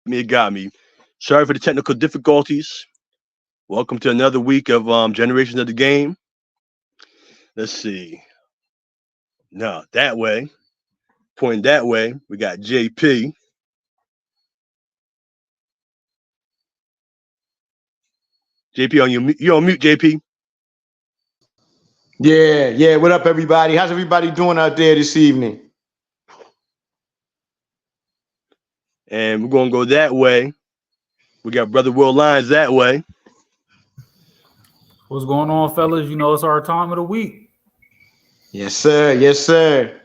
It got me. Sorry for the technical difficulties. Welcome to another week of Generation of the Game. Let's see. No, that way. Pointing that way, we got JP. JP on you on mute, JP. Yeah. What up, everybody? How's everybody doing out there this evening? And we're gonna go that way. We got Brother Will Lyons that way. What's going on, fellas? You know, it's our time of the week. Yes, sir. Yes, sir.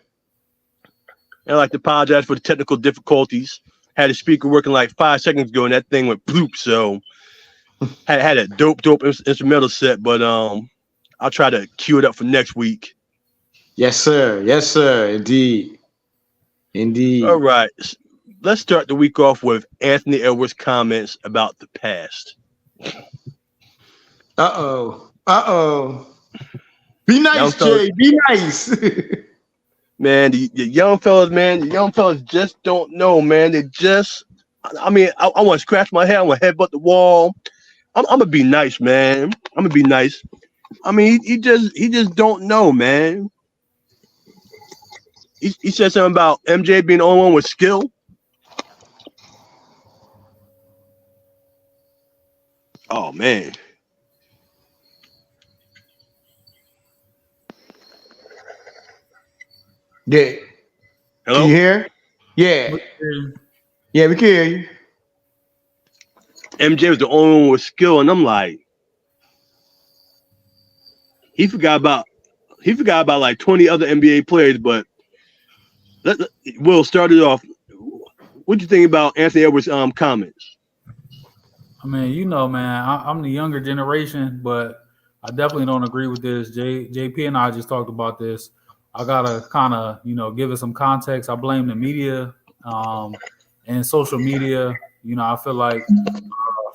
And I'd like to apologize for the technical difficulties. Had a speaker working like 5 seconds ago, and that thing went bloop. So had a dope instrumental set, but I'll try to cue it up for next week. Yes, sir. Yes, sir. Indeed. All right. Let's start the week off with Anthony Edwards' comments about the past. Uh-oh. Be nice, Jay. Be nice. Man, the young fellas just don't know, man. I want to scratch my head. I want to headbutt the wall. I'm going to be nice, man. I'm going to be nice. I mean, he just don't know, man. He said something about MJ being the only one with skill. Oh, man. Yeah. Hello? Can you hear? Yeah. Yeah, we can hear you. MJ was the only one with skill, and I'm like, he forgot about like 20 other NBA players, but Will start it off. What you think about Anthony Edwards' comments? I mean, you know, man, I'm the younger generation, but I definitely don't agree with this. JP and I just talked about this. I gotta kind of, give it some context. I blame the media and social media. I feel like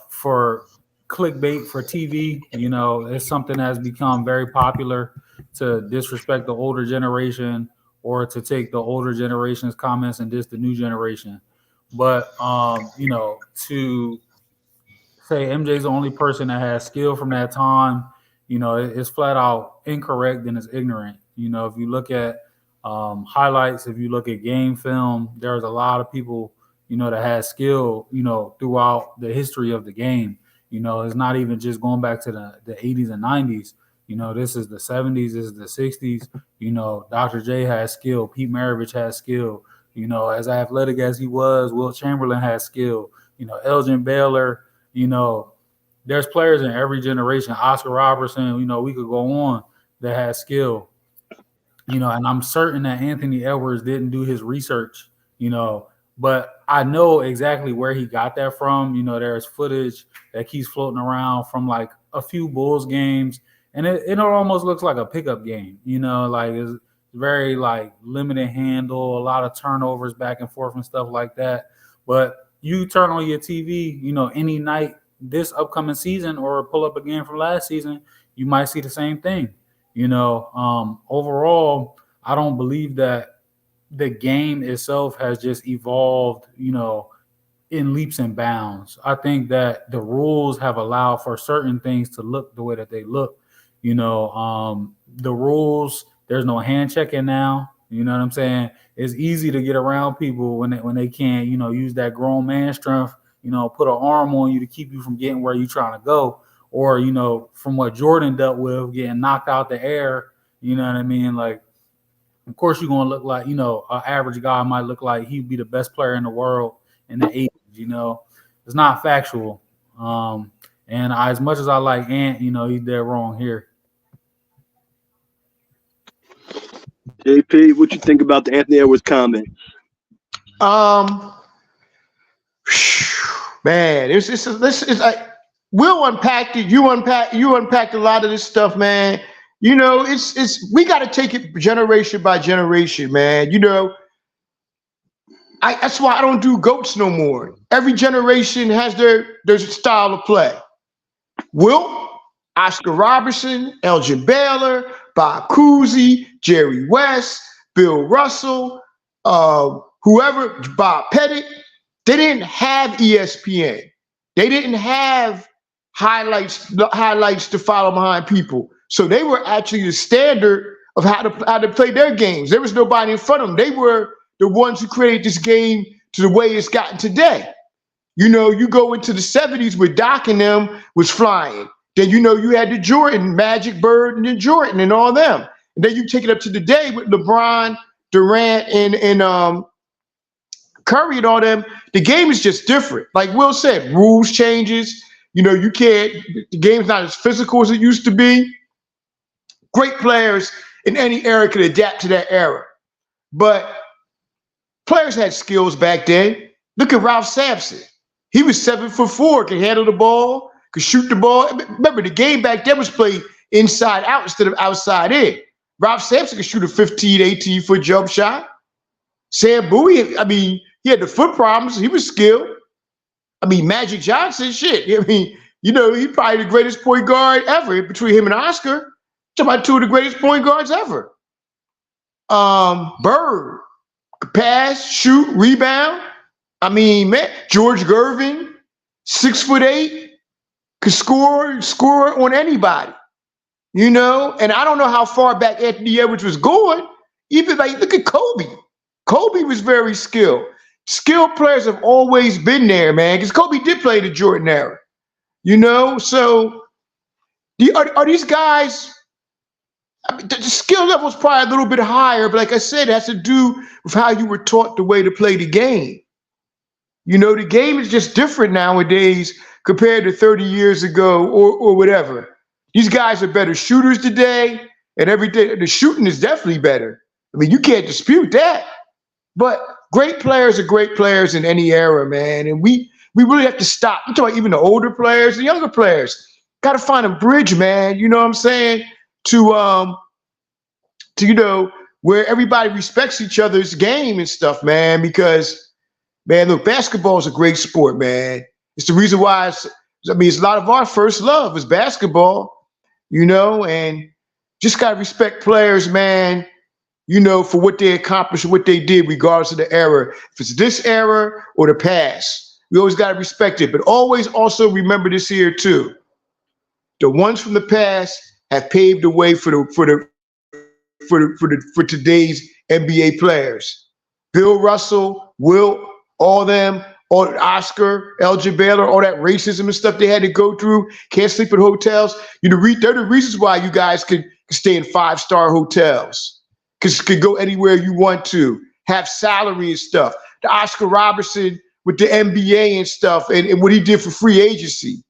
for clickbait for TV, it's something that's become very popular to disrespect the older generation or to take the older generation's comments and diss the new generation. But to say MJ's the only person that has skill from that time, it's flat out incorrect and it's ignorant. If you look at highlights, if you look at game film, there's a lot of people, that has skill, throughout the history of the game. It's not even just going back to the 80s and 90s. This is the 70s, this is the 60s. Dr. J has skill. Pete Maravich has skill. As athletic as he was, Wilt Chamberlain has skill. Elgin Baylor, there's players in every generation. Oscar Robertson, we could go on that has skill. And I'm certain that Anthony Edwards didn't do his research, but I know exactly where he got that from. There's footage that keeps floating around from like a few Bulls games, and it almost looks like a pickup game, like it's very like limited handle, a lot of turnovers back and forth and stuff like that. But you turn on your TV, any night this upcoming season or pull up a game from last season, you might see the same thing. Overall, I don't believe that the game itself has just evolved, in leaps and bounds. I think that the rules have allowed for certain things to look the way that they look. The rules, there's no hand checking now. You know what I'm saying? It's easy to get around people when they can't, use that grown man strength, put an arm on you to keep you from getting where you're trying to go. Or, from what Jordan dealt with, getting knocked out the air, you know what I mean? Like, of course, you're going to look like, an average guy might look like he'd be the best player in the world in the 80s, It's not factual. And as much as I like Ant, he's dead wrong here. JP, what you think about the Anthony Edwards comment? Man, this is like we'll unpack it. You unpacked a lot of this stuff, man. It's we got to take it generation by generation, man. That's why I don't do GOATs no more. Every generation has their style of play. Wilt, Oscar Robertson, Elgin Baylor, Bob Cousy, Jerry West, Bill Russell, whoever, Bob Pettit. They didn't have ESPN. They didn't have highlights to follow behind people. So they were actually the standard of how to play their games. There was nobody in front of them. They were the ones who created this game to the way it's gotten today. You know, you go into the 70s where Doc and them was flying. Then, you know, you had the Jordan, Magic, Bird, and then Jordan and all them. And then you take it up to the day with LeBron, Durant, and Curry and all them. The game is just different. Like Will said, rules changes. You know, you can't, the game's not as physical as it used to be. Great players in any era could adapt to that era. But players had skills back then. Look at Ralph Sampson. He was 7'4", could handle the ball, could shoot the ball. Remember, the game back then was played inside out instead of outside in. Ralph Sampson could shoot a 15, 18-foot jump shot. Sam Bowie, I mean, he had the foot problems. He was skilled. I mean, Magic Johnson, shit. I mean, you know, he's probably the greatest point guard ever between him and Oscar. Talking about two of the greatest point guards ever. Bird, could pass, shoot, rebound. I mean, man, George Gervin, 6'8", could score on anybody. You know, and I don't know how far back Anthony Edwards was going. Even like, look at Kobe. Kobe was very skilled. Skilled players have always been there, man, because Kobe did play the Jordan era. You know, so are these guys, I mean, the skill level is probably a little bit higher, but like I said, it has to do with how you were taught the way to play the game. You know, the game is just different nowadays compared to 30 years ago or whatever. These guys are better shooters today, and every day the shooting is definitely better. I mean, you can't dispute that. But great players are great players in any era, man. And we really have to stop. I'm talking about even the older players, the younger players. Got to find a bridge, man. You know what I'm saying? To you know, where everybody respects each other's game and stuff, man. Because, man, look, basketball is a great sport, man. It's the reason why it's a lot of our first love is basketball, you know, and just got to respect players, man, you know, for what they accomplished, what they did, regardless of the era. If it's this era or the past, we always got to respect it. But always also remember this here, too. The ones from the past have paved the way for today's NBA players. Bill Russell, Wilt, all them, all Oscar, Elgin Baylor, all that racism and stuff they had to go through. Can't sleep in hotels. You know, they're the reasons why you guys could stay in 5-star hotels. Because you could go anywhere you want to, have salary and stuff. The Oscar Robertson with the NBA and stuff, and what he did for free agency.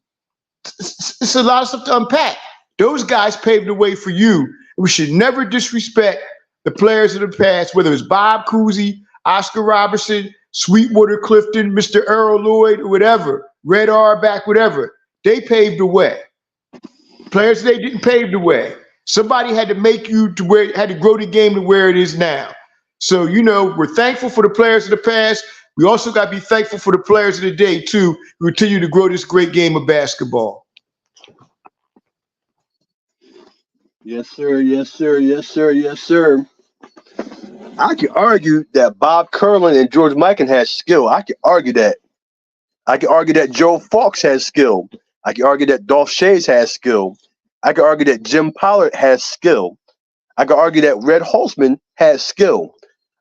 It's a lot of stuff to unpack. Those guys paved the way for you. We should never disrespect the players of the past, whether it's Bob Cousy, Oscar Robertson, Sweetwater Clifton, Mr. Earl Lloyd, or whatever, Red Auerbach, whatever. They paved the way. Players today didn't pave the way. Somebody had to make you to where had to grow the game to where it is now. So, you know, we're thankful for the players of the past. We also got to be thankful for the players of the day, too, who continue to grow this great game of basketball. Yes, sir. Yes, sir. Yes, sir. Yes, sir. I could argue that Bob Curlin and George Mikan had skill. I could argue that. I could argue that Joe Fawkes has skill. I could argue that Dolph Schayes has skill. I could argue that Jim Pollard has skill. I could argue that Red Holzman has skill.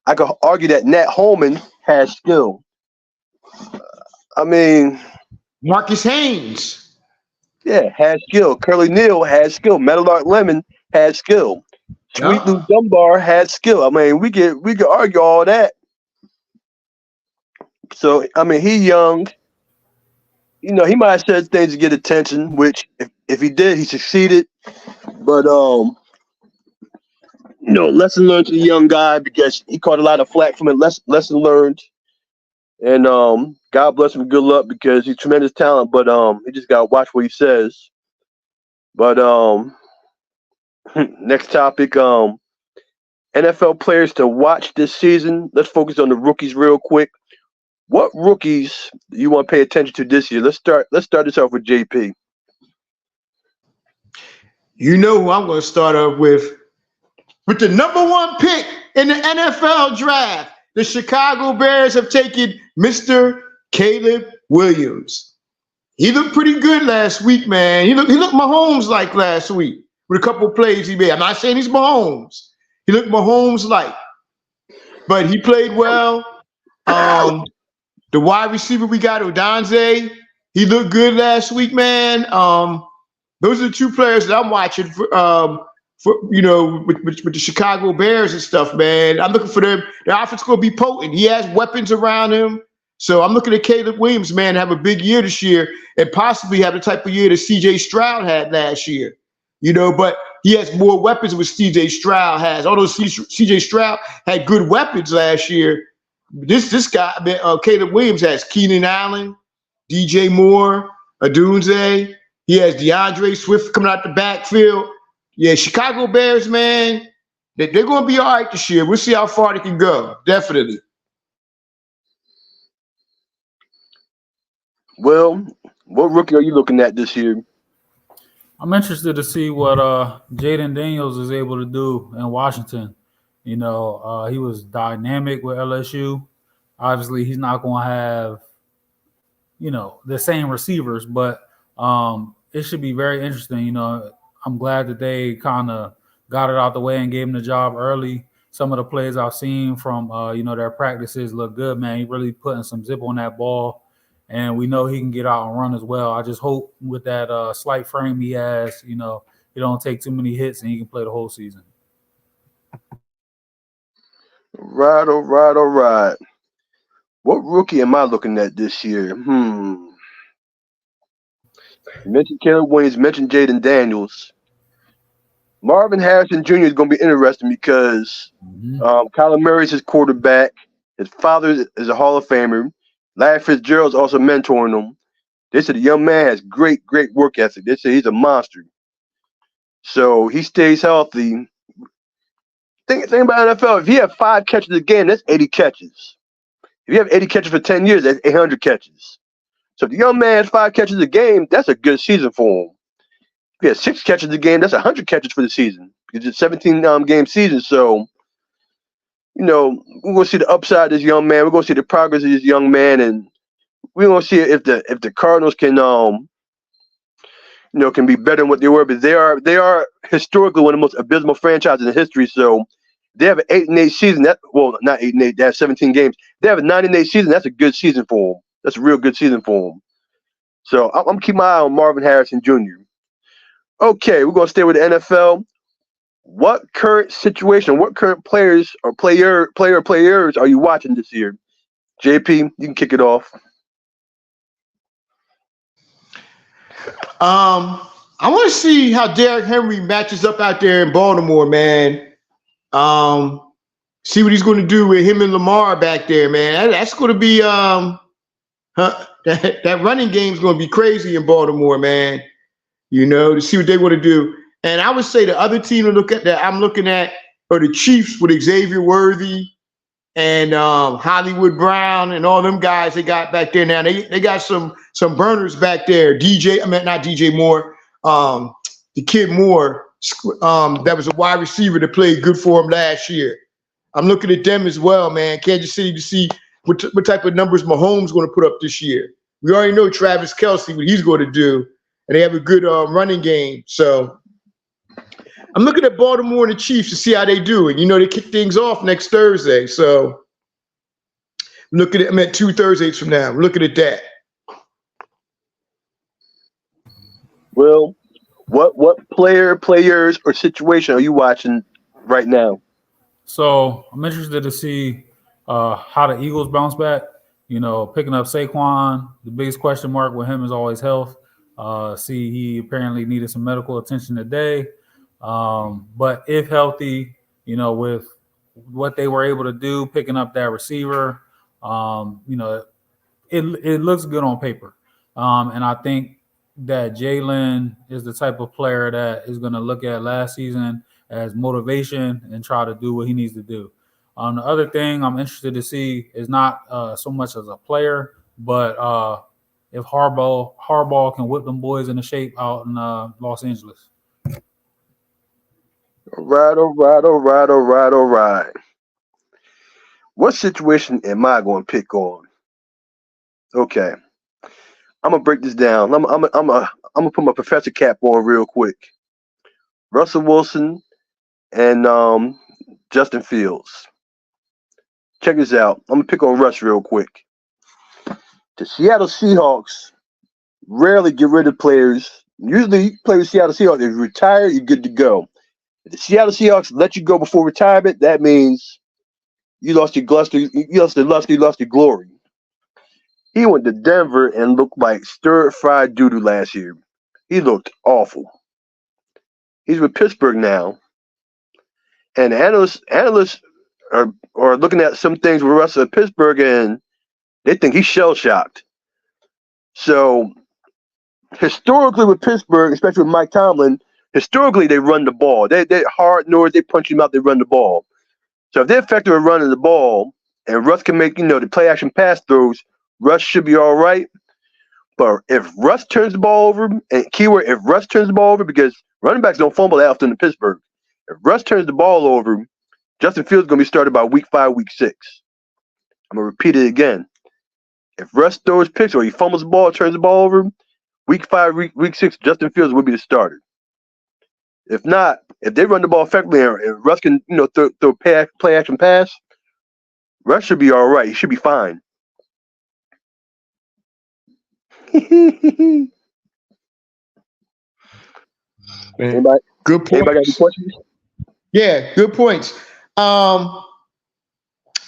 I could argue that Nat Holman has skill. I mean, Marcus Haynes. Yeah, has skill. Curly Neal has skill. Meadowlark Lemon has skill. Sweet Lou Dunbar has skill. I mean, we could argue all that. So, I mean, he young. You know, he might have said things to get attention, which if he did, he succeeded. But you know, lesson learned to the young guy because he caught a lot of flack from it. Lesson learned. And God bless him, good luck because he's tremendous talent, but he just gotta watch what he says. But next topic, NFL players to watch this season. Let's focus on the rookies real quick. What rookies do you want to pay attention to this year? Let's start this off with JP. You know who I'm going to start off with the number 1 pick in the NFL draft. The Chicago Bears have taken Mr. Caleb Williams. He looked pretty good last week, man. He looked Mahomes-like last week with a couple of plays he made. I'm not saying he's Mahomes. He looked Mahomes-like, but he played well. The wide receiver we got, Odunze, he looked good last week, man. Those are the two players that I'm watching for with the Chicago Bears and stuff, man. I'm looking for them. The offense going to be potent. He has weapons around him. So I'm looking at Caleb Williams, man, have a big year this year and possibly have the type of year that C.J. Stroud had last year. But he has more weapons than what C.J. Stroud has. Although C.J. Stroud had good weapons last year, this guy, Caleb Williams, has Keenan Allen, DJ Moore, Odunze. He has DeAndre Swift coming out the backfield. Yeah, Chicago Bears, man, they're going to be all right this year. We'll see how far they can go. Definitely. Well, what rookie are you looking at this year? I'm interested to see what Jaden Daniels is able to do in Washington. He was dynamic with LSU. Obviously, he's not going to have, the same receivers, but it should be very interesting. I'm glad that they kind of got it out the way and gave him the job early. Some of the plays I've seen from, their practices look good, man. He really putting some zip on that ball. And we know he can get out and run as well. I just hope with that slight frame he has, he don't take too many hits and he can play the whole season. All right. What rookie am I looking at this year? You mentioned Caleb Williams, mentioned Jaden Daniels. Marvin Harrison Jr. is going to be interesting because Kyler Murray's his quarterback. His father is a Hall of Famer. Larry Fitzgerald's also mentoring him. They said the young man has great work ethic. They say he's a monster. So he stays healthy. Think about NFL. If he had 5 catches a game, that's 80 catches. If you have 80 catches for 10 years, that's 800 catches. So if the young man has 5 catches a game, that's a good season for him. If he has 6 catches a game, that's 100 catches for the season. It's a 17 game season. So we're going to see the upside of this young man. We're going to see the progress of this young man, and we're going to see if the Cardinals can can be better than what they were. But they are historically one of the most abysmal franchises in history. So they have an 8-8 season. Not 8-8. They have 17 games. They have a 9-8 season. That's a good season for them. That's a real good season for them. So I'm going to keep my eye on Marvin Harrison Jr. Okay, we're going to stay with the NFL. What current situation, what current players or players are you watching this year? JP, you can kick it off. I want to see how Derrick Henry matches up out there in Baltimore, man. See what he's going to do with him and Lamar back there, man. That's going to be that running game is going to be crazy in Baltimore, man. To see what they want to do. And I would say the other team I'm looking at are the Chiefs with Xavier Worthy and Hollywood Brown and all them guys they got back there now. They got some burners back there. Not DJ Moore, the kid Moore, that was a wide receiver that played good for him last year. I'm looking at them as well, man. Kansas City to see what type of numbers Mahomes going to put up this year. We already know Travis Kelce, what he's going to do, and they have a good running game. So I'm looking at Baltimore and the Chiefs to see how they do. And, they kick things off next Thursday. So I'm at 2 Thursdays from now. We're looking at that. Well, what players, or situation are you watching right now? So I'm interested to see how the Eagles bounce back. Picking up Saquon, the biggest question mark with him is always health. He apparently needed some medical attention today. But if healthy, with what they were able to do, picking up that receiver, it looks good on paper. And I think that Jalen is the type of player that is going to look at last season as motivation and try to do what he needs to do. The other thing I'm interested to see is not so much as a player, but if Harbaugh can whip them boys into shape out in Los Angeles. All right. What situation am I going to pick on? Okay, I'm gonna break this down. I'm gonna put my professor cap on real quick. Russell Wilson and Justin Fields. Check this out. I'm gonna pick on Russ real quick. The Seattle Seahawks rarely get rid of players. Usually, you play with Seattle Seahawks. If you retire, you're good to go. If the Seattle Seahawks let you go before retirement, that means you lost your luster, you lost your glory. He went to Denver and looked like stir-fried doo-doo last year. He looked awful. He's with Pittsburgh now, and analysts are looking at some things with Russell at Pittsburgh, and they think he's shell-shocked. So historically with Pittsburgh, especially with Mike Tomlin, historically they run the ball. They're hard-nosed. They punch him out. They run the ball. So if they're effective at running the ball, and Russ can make the play-action pass throws, Russ should be all right. But if Russ turns the ball over, and keyword, if Russ turns the ball over, because running backs don't fumble that often in Pittsburgh. If Russ turns the ball over, Justin Fields is going to be started by week 5, week 6. I'm going to repeat it again. If Russ throws picks or he fumbles the ball, turns the ball over, week 5, week 6, Justin Fields will be the starter. If not, if they run the ball effectively and Russ can throw play action pass, Russ should be all right. He should be fine. Anybody? Good points. Anybody got any questions? Yeah, good points.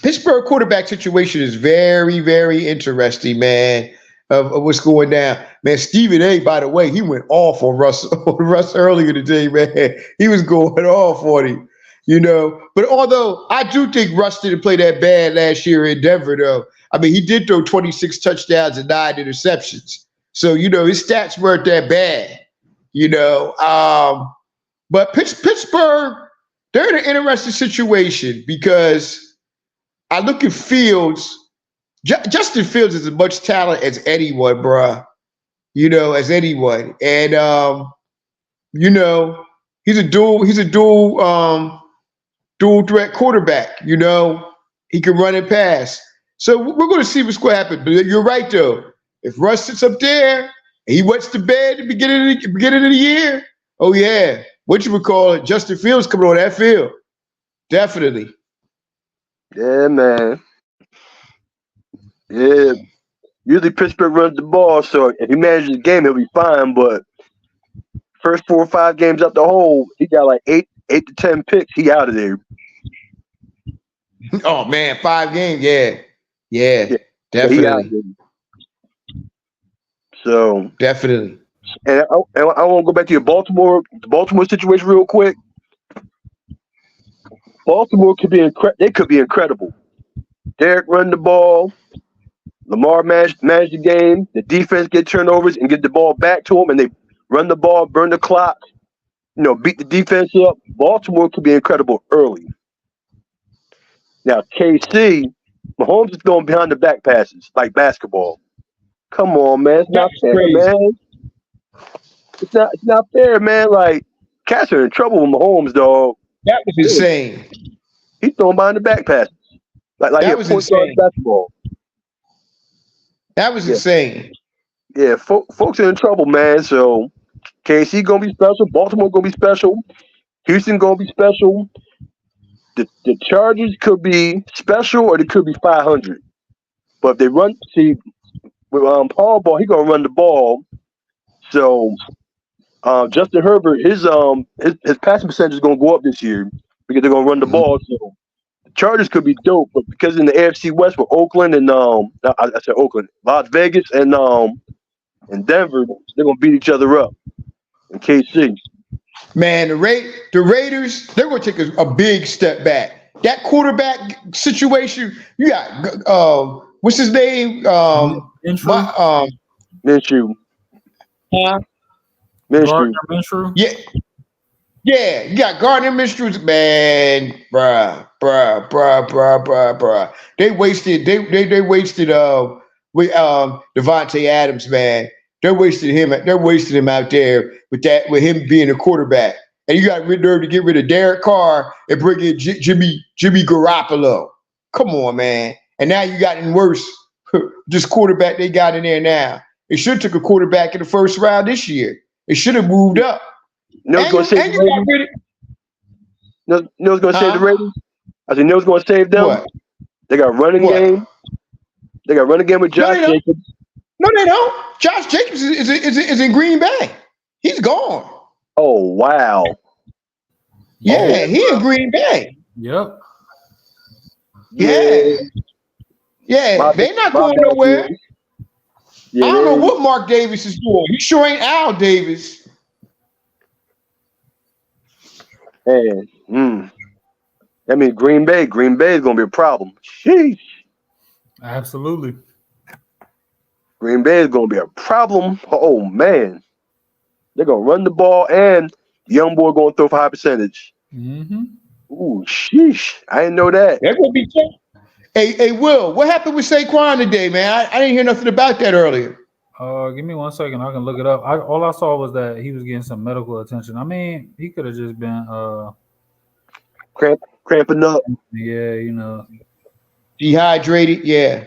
Pittsburgh quarterback situation is very, very interesting, man, of what's going down. Man, Stephen A., by the way, he went off on Russ earlier today, man. He was going off on him, But although I do think Russ didn't play that bad last year in Denver, though. I mean, he did throw 26 touchdowns and 9 interceptions. So, his stats weren't that bad, But Pittsburgh, they're in an interesting situation because I look at Fields. Justin Fields is as much talent as anyone, bruh. As anyone. And he's a dual threat quarterback, He can run and pass. So we're going to see what's going to happen. But you're right, though. If Russ sits up there and he wets the bed at the beginning of the year, oh yeah, Justin Fields coming on that field. Definitely. Yeah, man. Yeah. Usually Pittsburgh runs the ball, so if he manages the game, he'll be fine. But first 4 or 5 games up the hole, he got like 8 to 10 picks. He out of there. Oh man, 5 games, yeah, definitely. So definitely. And I want to go back to the Baltimore situation real quick. Baltimore could be incredible. Derek run the ball, Lamar manage the game, the defense get turnovers and get the ball back to them, and they run the ball, burn the clock, beat the defense up. Baltimore could be incredible early. Now KC, Mahomes is going behind the back passes like basketball. Come on, man, it's not fair, man. It's not fair, man. Like, cats are in trouble with Mahomes, dog. That was insane. He's throwing behind the back passes. Like that was insane. Basketball. That was insane. Yeah, folks are in trouble, man. So KC gonna be special. Baltimore gonna be special. Houston gonna be special. The Chargers could be special, or they could be 500. But if they with Paul Ball, he gonna run the ball. So Justin Herbert, his passing percentage is gonna go up this year because they're gonna run the ball. So the Chargers could be dope, but because in the AFC West with Oakland and I said Oakland, Las Vegas and Denver, they're gonna beat each other up. In KC. Man, the Raiders, they're gonna take a big step back. That quarterback situation, you got what's his name? Minshew. Minshew. Yeah, you got Gardner Minshew, man, bruh. They wasted Devontae Adams, man. They're wasting him out there with him being a quarterback. And you got nerve to get rid of Derek Carr and bring in Jimmy Garoppolo. Come on, man. And now you gotten worse this quarterback they got in there now. They should have took a quarterback in the first round this year. They should have moved up. You know what's going to save the Raiders? You know what's going to save the Raiders? I said, you know what's going to save them? What? They got a running game. They got a running game with Josh Jacobs. No, they don't. Josh Jacobs is in Green Bay. He's gone. Oh, wow. Yeah, he in Green Bay. Yep. Yeah. They're not going nowhere. Yeah, I don't know what Mark Davis is doing. He sure ain't Al Davis. Man, that means Green Bay is going to be a problem. Sheesh. Absolutely. Green Bay is going to be a problem. Oh, man. They're going to run the ball, and young boy going to throw for high percentage. Mm-hmm. Ooh, sheesh. I didn't know that. They're going to be tough. Hey, Will, what happened with Saquon today, man? I didn't hear nothing about that earlier. Give me 1 second. I can look it up. All I saw was that he was getting some medical attention. I mean, he could have just been cramping up. Yeah, you know. Dehydrated, yeah.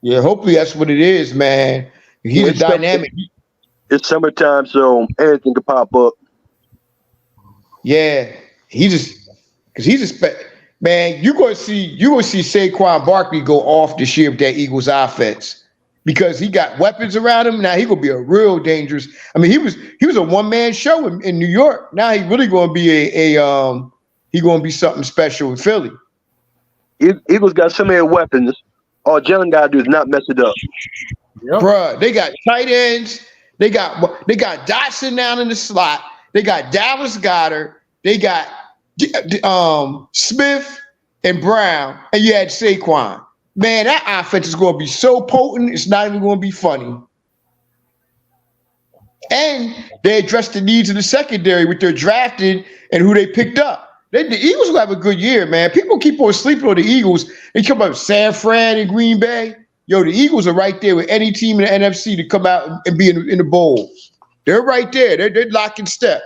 Yeah, hopefully that's what it is, man. He's a dynamic. It's summertime, so anything could pop up. Yeah. Man, you're gonna see Saquon Barkley go off this year with that Eagles offense because he got weapons around him. Now he gonna be a real dangerous. I mean, he was a one-man show in New York. Now he really gonna be he gonna be something special in Philly. Eagles got so many weapons. All Jalen gotta do is not mess it up. Yep. Bruh, they got tight ends. They got Dotson down in the slot. They got Dallas Goedert. They got Smith and Brown, and you had Saquon. Man, that offense is going to be so potent, it's not even going to be funny. And they addressed the needs of the secondary with their drafted and who they picked up. The Eagles will have a good year, man. People keep on sleeping on the Eagles. They come up with San Fran and Green Bay. Yo, the Eagles are right there with any team in the NFC to come out and be in the bowl. They're right there. They're lock in step.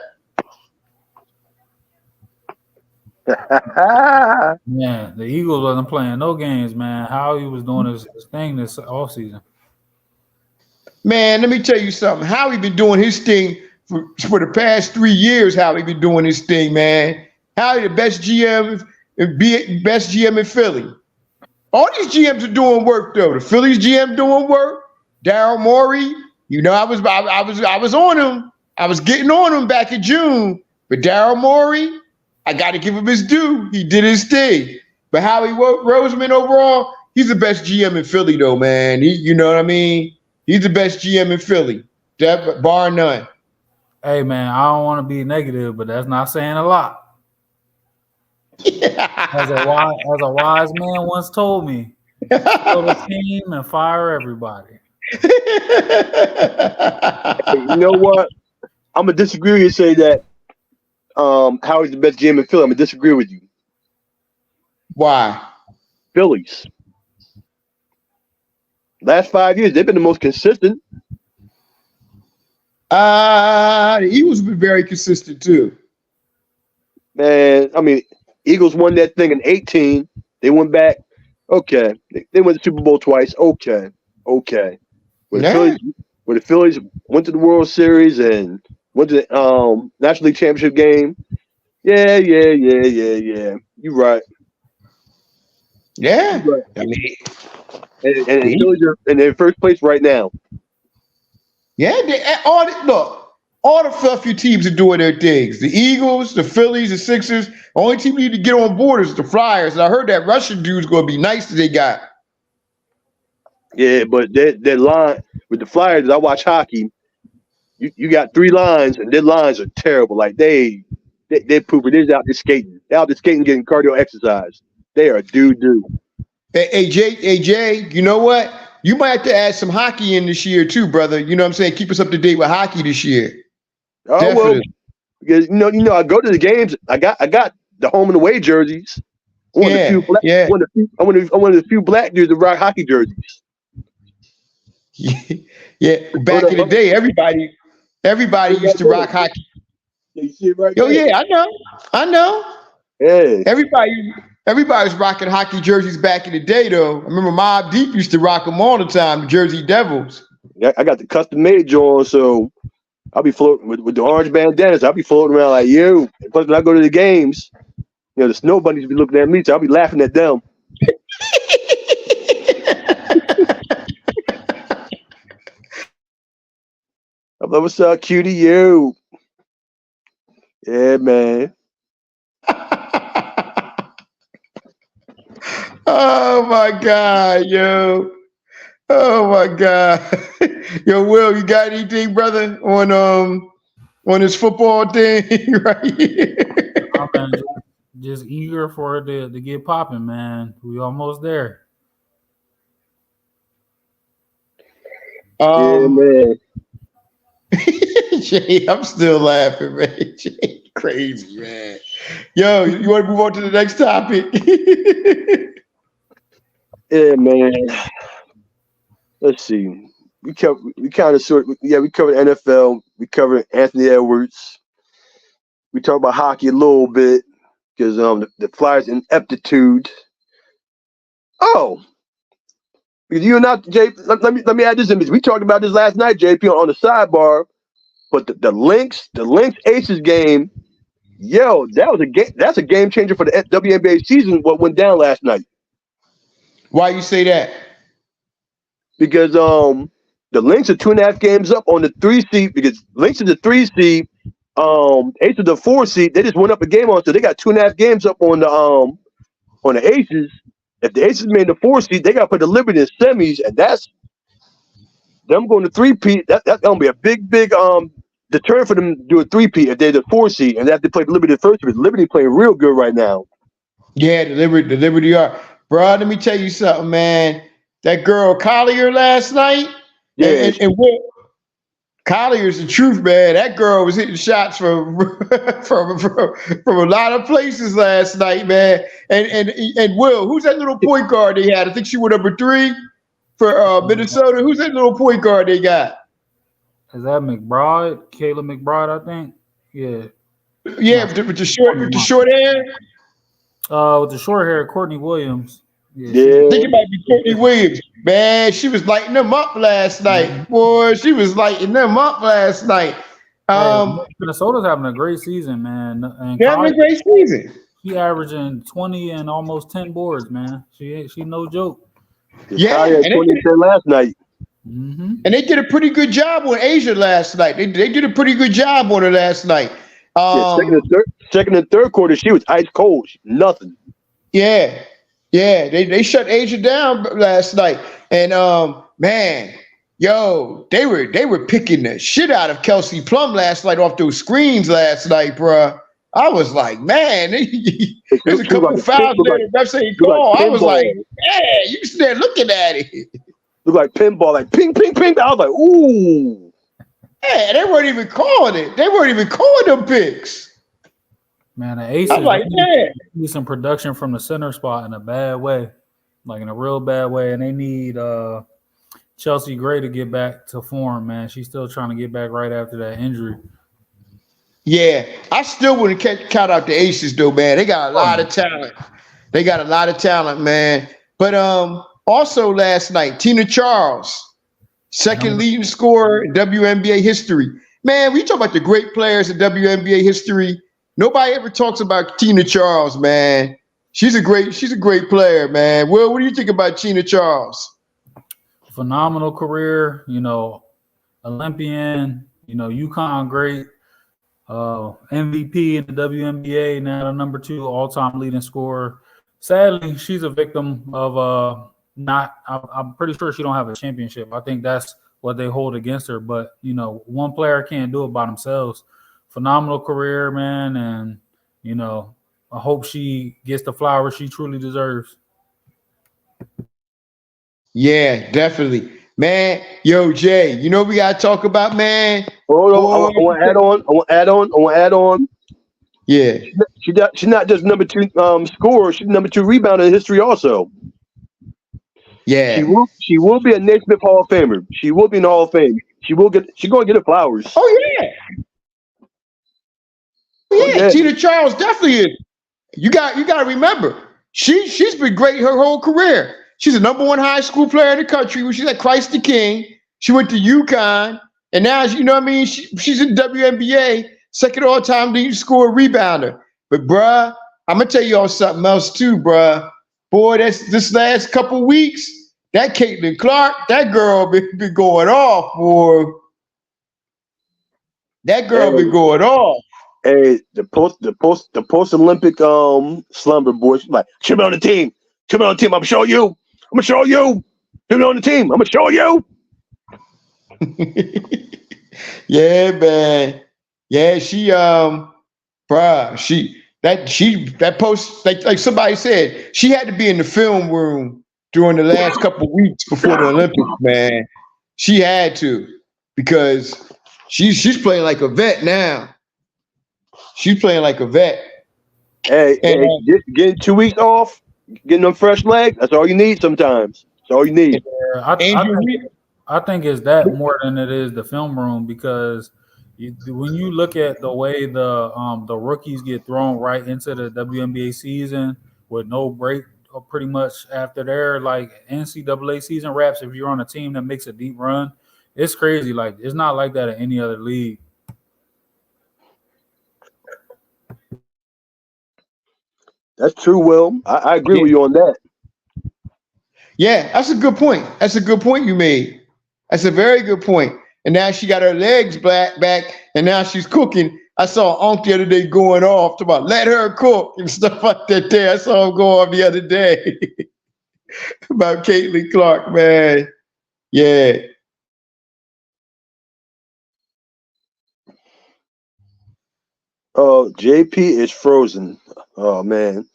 Man, the Eagles wasn't playing no games, man. How he was doing his thing this offseason. Man, let me tell you something. How he been doing his thing for the past 3 years, how he been doing his thing, man. How he the best GM in Philly. All these GMs are doing work, though. The Phillies GM doing work. Daryl Morey, you know, I was on him. I was getting on him back in June. But Daryl Morey, I got to give him his due. He did his thing. But Howie Roseman overall, he's the best GM in Philly, though, man. You know what I mean? He's the best GM in Philly, bar none. Hey, man, I don't want to be negative, but that's not saying a lot. As a wise man once told me, kill the team and fire everybody. Hey, you know what? I'm gonna disagree with you. Say that Howie's the best GM in Philly. I'm gonna disagree with you. Why? Phillies. Last 5 years, they've been the most consistent. The Eagles have been very consistent too. Man, I mean, Eagles won that thing in 2018. They went back. Okay. They went to the Super Bowl twice. Okay. When the Phillies went to the World Series and went to the National League Championship game. Yeah. You're right. Yeah. You're right. I mean, and the Phillies are in their first place right now. Yeah, all the Philadelphia teams are doing their things. The Eagles, the Phillies, the Sixers. The only team need to get on board is the Flyers. And I heard that Russian dude's going to be nice that they got. Yeah, but that line with the Flyers, I watch hockey. You got 3 lines, and their lines are terrible. Like they're pooping. They're out there skating. They're out there skating, getting cardio exercise. They are doo-doo. Hey, Jay, you know what? You might have to add some hockey in this year too, brother. You know what I'm saying? Keep us up to date with hockey this year. Oh, definitely. Well, because you know, I go to the games. I got the home and away jerseys. I'm one of the few black dudes that rock hockey jerseys. Yeah. Back in the day, everybody used to rock hockey. You see it right there. Yeah, I know. Yeah. Everybody Everybody's rocking hockey jerseys back in the day, though. I remember Mobb Deep used to rock them all the time, the Jersey Devils. I got the custom made John, so I'll be floating with the orange bandanas. I'll be floating around like you. Plus, when I go to the games, the snow bunnies be looking at me, so I'll be laughing at them. I'm like, what's up, cutie? You? Yeah, man. Oh my God, yo. Oh my God. Yo, Will, you got anything, brother, on this football thing right here? I'm just eager for it to get popping, man. We almost there. Yeah, man. Jay, I'm still laughing, man. Jay, crazy, man. Yo, you want to move on to the next topic? Yeah, man. Let's see. We covered NFL. We covered Anthony Edwards. We talked about hockey a little bit because the Flyers' ineptitude. Oh, because you and I, Jay. Let me add this image. We talked about this last night, JP, on the sidebar. But the Lynx Aces game, yo, that was a game. That's a game changer for the WNBA season. What went down last night? Why you say that? Because the Lynx are 2.5 games up on the 3 seed. Because Lynx is the 3 seed, Aces are the 4 seed. They just went up a game on, so they got 2.5 games up on the Aces. If the Aces made the 4 seed, they got to put the Liberty in semis, and that's them going to 3-peat. That's gonna be a big deterrent for them to do a 3-peat if they're the 4 seed, and they have to play the Liberty first. But Liberty playing real good right now. Yeah, the Liberty are. Bro, let me tell you something, man. That girl Collier last night, and Collier's the truth, man. That girl was hitting shots from a lot of places last night, man. And Will, who's that little point guard they had? I think she was number 3 for Minnesota. Who's that little point guard they got? Is that McBride? Kayla McBride, I think. Yeah. Yeah, with the short hair. With the short hair, Courtney Williams. Yeah. I think it might be Courtney Williams. Man, she was lighting them up last night. Boy, she was lighting them up last night. Minnesota's having a great season, man. And they're having a great season. She averaging 20 and almost 10 boards, man. She no joke. Yeah, and 20 last night. Mm-hmm. And they did a pretty good job on Asia last night. They did a pretty good job on her last night. Second and third quarter, she was ice cold. Nothing. Yeah. They shut Asia down last night, and man, yo, they were picking the shit out of Kelsey Plum last night off those screens last night, bro. I was like, man, there's a couple fouls there. The refs ain't call. I was like, man, you sit there looking at it. Look like pinball, like ping, ping, ping. I was like, ooh. Yeah, they weren't even calling it. They weren't even calling them picks. Man, the Aces need some production from the center spot in a bad way, like in a real bad way, and they need Chelsea Gray to get back to form. Man, she's still trying to get back right after that injury. Yeah, I still wouldn't count out the Aces though, man. They got a lot of talent. Man. But also last night, Tina Charles, second leading scorer in WNBA history. Man, we talk about the great players in WNBA history. Nobody ever talks about Tina Charles, man. She's a great player, man. Will, what do you think about Tina Charles? Phenomenal career, Olympian, UConn great, MVP in the WNBA, now the number 2 all-time leading scorer. Sadly, she's a victim of I'm pretty sure she don't have a championship. I think that's what they hold against her. But, one player can't do it by themselves. Phenomenal career, man, and I hope she gets the flowers she truly deserves. Yeah, definitely, man. Yo, Jay, we gotta talk about, man. Hold on, I want to add on. Yeah, she's not just number 2 scorer. She's number 2 rebounder in history also. Yeah, she will be a Naismith Hall of Famer. She will be in the Hall of Fame. She's going to get her flowers. Oh yeah. Yeah, Tina Charles definitely is. You got to remember, She's been great her whole career. She's the #1 high school player in the country. When she's at Christ the King, she went to UConn, and now you know what I mean. She's in WNBA, second all-time leading scorer, rebounder. But bruh, I'm gonna tell y'all something else too, bruh. Boy, that's this last couple weeks. That Caitlin Clark, that girl been going off, boy. That girl been going off. Hey, the post Olympic slumber boy. She's like, should be on the team. Should be on the team. I'm gonna show you. I'm gonna show you. Should be on the team. I'm gonna show you. Yeah, man. Yeah, she bruh, that post like somebody said, she had to be in the film room during the last couple weeks before the Olympics, man. She had to, because she's playing like a vet now. She's playing like a vet. Hey, getting 2 weeks off, getting them fresh legs, that's all you need sometimes. That's all you need. I think it's that more than it is the film room, because when you look at the way the rookies get thrown right into the WNBA season with no break pretty much after their like NCAA season wraps, if you're on a team that makes a deep run, it's crazy. Like, it's not like that in any other league. That's true, Will. I agree with you on that. Yeah, that's a good point. That's a good point you made. That's a very good point. And now she got her legs back, and now she's cooking. I saw Unc the other day going off about let her cook and stuff like that there. I saw him go off the other day about Caitlin Clark, man. Yeah. Oh, JP is frozen. Oh, man.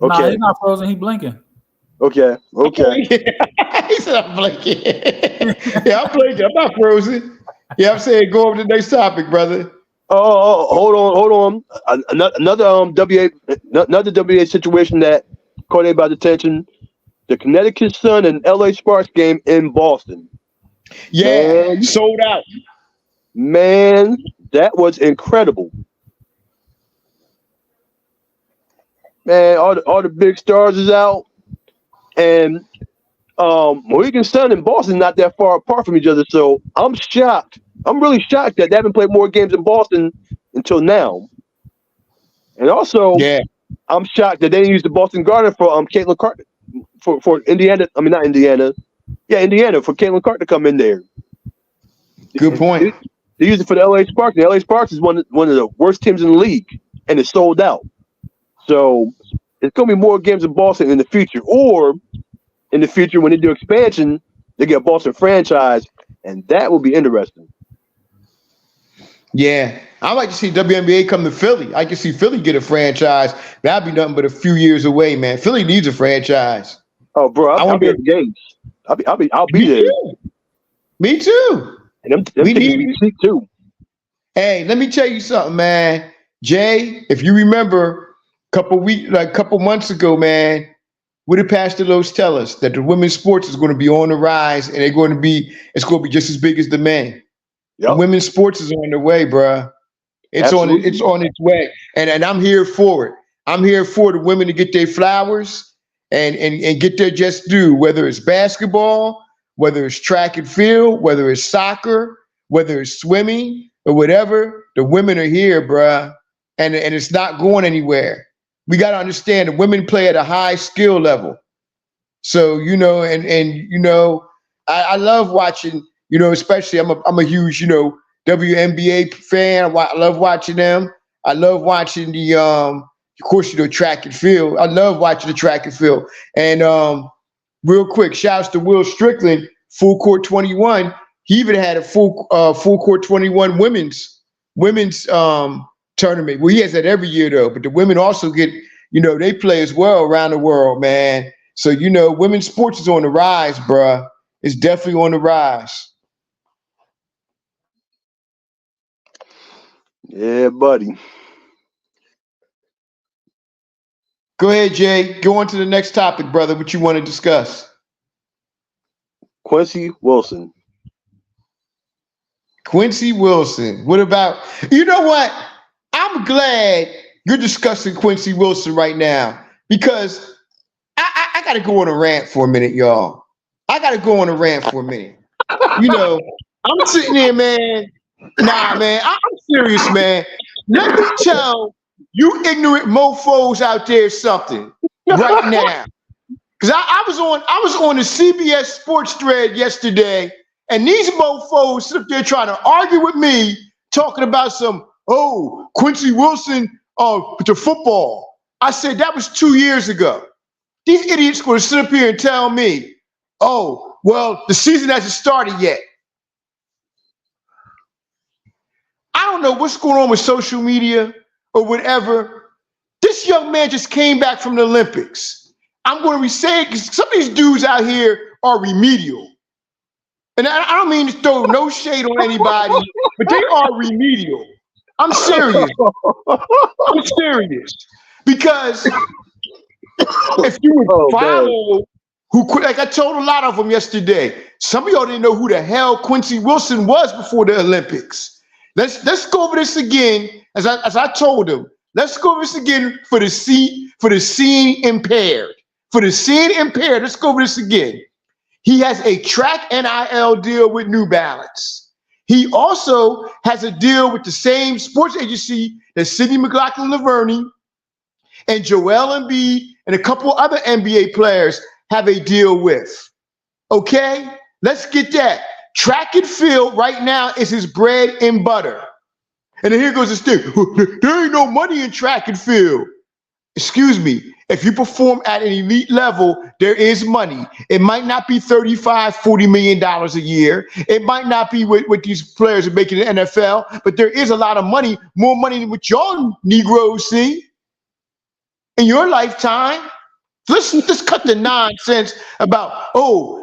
Okay. Nah, he's not frozen. He's blinking. Okay. He said I'm blinking. Yeah, I'm blinking. I'm not frozen. Yeah, I'm saying go over to the next topic, brother. Oh, hold on. Another WA situation that caught everybody's attention. The Connecticut Sun and LA Sparks game in Boston. Yeah, man, sold out. Man, that was incredible. Man, all the big stars is out, and Mohegan Sun and Boston not that far apart from each other. So I'm shocked. I'm really shocked that they haven't played more games in Boston until now. And also, yeah, I'm shocked that they didn't use the Boston Garden for Caitlin Clark for Indiana. I mean, not Indiana. Yeah, Indiana, for Caitlin Clark to come in there. Good point. They used it for the LA Sparks. The LA Sparks is one of the worst teams in the league, and it's sold out. So it's going to be more games in Boston in the future, or in the future when they do expansion, they get a Boston franchise, and that will be interesting. Yeah, I'd like to see WNBA come to Philly. I can see Philly get a franchise. That'd be nothing but a few years away, man. Philly needs a franchise. Oh, bro, I'll be at the games. I'll be there. Too. Me too. And them we need seat too. Hey, let me tell you something, man. Jay, if you remember, a couple months ago, man, what did Pastor Lowe's tell us? That the women's sports is going to be on the rise, and it's going to be just as big as the men. Yep. Women's sports is on the way, bruh. It's on its way, and I'm here for it. I'm here for the women to get their flowers and get their just due, whether it's basketball, whether it's track and field, whether it's soccer, whether it's swimming or whatever. The women are here, bruh, and it's not going anywhere. We got to understand the women play at a high skill level. So, I love watching, especially I'm a huge, WNBA fan. I love watching them. I love watching the, of course, track and field. I love watching the track and field. And real quick, shouts to Will Strickland, Full Court 21. He even had a full Court 21 women's tournament. Well, he has that every year though, but the women also get, they play as well around the world, man. So, women's sports is on the rise, bruh. It's definitely on the rise. Yeah, buddy. Go ahead, Jay. Go on to the next topic, brother. What you want to discuss? Quincy Wilson. Quincy Wilson. What about, you know what? I'm glad you're discussing Quincy Wilson right now, because got to go on a rant for a minute, y'all. I got to go on a rant for a minute. You know, I'm sitting there, man. Nah, man, I'm serious, man. Let me tell you ignorant mofos out there something right now. Because I was on the CBS Sports thread yesterday, and these mofos sit up there trying to argue with me, talking about Quincy Wilson to football. I said that was 2 years ago. These idiots going to sit up here and tell me, oh, well, the season hasn't started yet. I don't know what's going on with social media or whatever. This young man just came back from the Olympics. I'm going to be saying, because some of these dudes out here are remedial. And I don't mean to throw no shade on anybody, but they are remedial. I'm serious. I'm serious. Because if you would follow like I told a lot of them yesterday, some of y'all didn't know who the hell Quincy Wilson was before the Olympics. Let's go over this again, as I told them. Let's go over this again for the seeing impaired. For the seeing impaired, let's go over this again. He has a track NIL deal with New Balance. He also has a deal with the same sports agency that Sidney McLaughlin-Laverne and Joel Embiid and a couple other NBA players have a deal with. Okay? Let's get that. Track and field right now is his bread and butter. And then here goes this thing. There ain't no money in track and field. Excuse me. If you perform at an elite level, there is money. It might not be $35, $40 million a year. It might not be what these players are making in the NFL, but there is a lot of money, more money than what y'all Negroes see in your lifetime. Let's cut the nonsense about,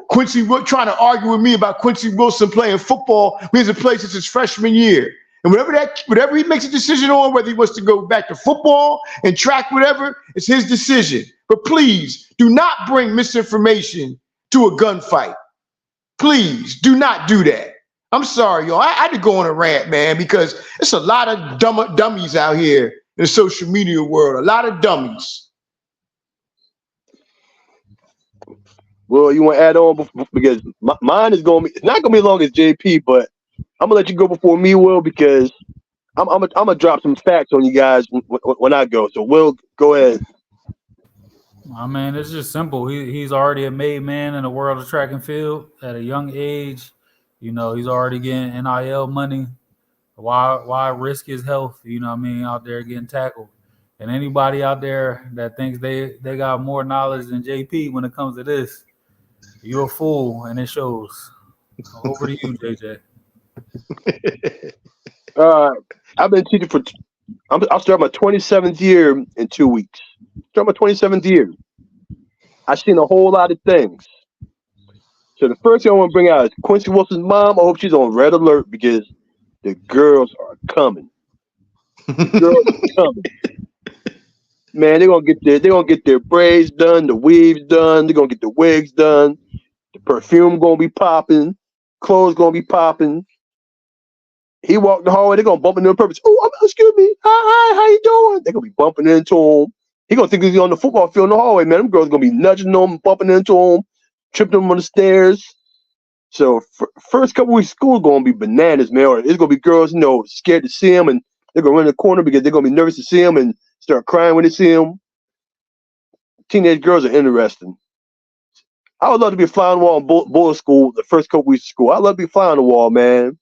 Quincy trying to argue with me about Quincy Wilson playing football. He hasn't played since his freshman year. And whatever he makes a decision on, whether he wants to go back to football and track, whatever, it's his decision. But please do not bring misinformation to a gunfight. Please do not do that. I'm sorry, y'all. I had to go on a rant, man, because it's a lot of dummies out here in the social media world. A lot of dummies. Well, you want to add on because mine is going to be, it's not going to be as long as JP, but I'm gonna let you go before me, Will, because I'm gonna drop some facts on you guys when I go. So, Will, go ahead. I mean, it's just simple. He's already a made man in the world of track and field at a young age. You know, he's already getting NIL money. Why risk his health? You know what I mean, out there getting tackled. And anybody out there that thinks they got more knowledge than JP when it comes to this, you're a fool, and it shows. Over to you, JJ. I've been teaching I'll start my 27th year in 2 weeks. Start my 27th year. I've seen a whole lot of things. So the first thing I want to bring out is Quincy Wilson's mom. I hope she's on red alert because the girls are coming. Man, they're gonna get their braids done, the weaves done, they're gonna get the wigs done, the perfume gonna be popping, clothes gonna be popping. He walked the hallway, they're gonna bump into him on purpose. Oh, excuse me. Hi, how you doing? They're gonna be bumping into him. He gonna think he's on the football field in the hallway, man. Them girls gonna be nudging him, bumping into him, tripping him on the stairs. So first couple weeks of school gonna be bananas, man. Or it's gonna be girls, scared to see him, and they're gonna run in the corner because they're gonna be nervous to see him and start crying when they see him. Teenage girls are interesting. I would love to be a fly on the wall in boys' school the first couple weeks of school. I'd love to be a fly on the wall, man.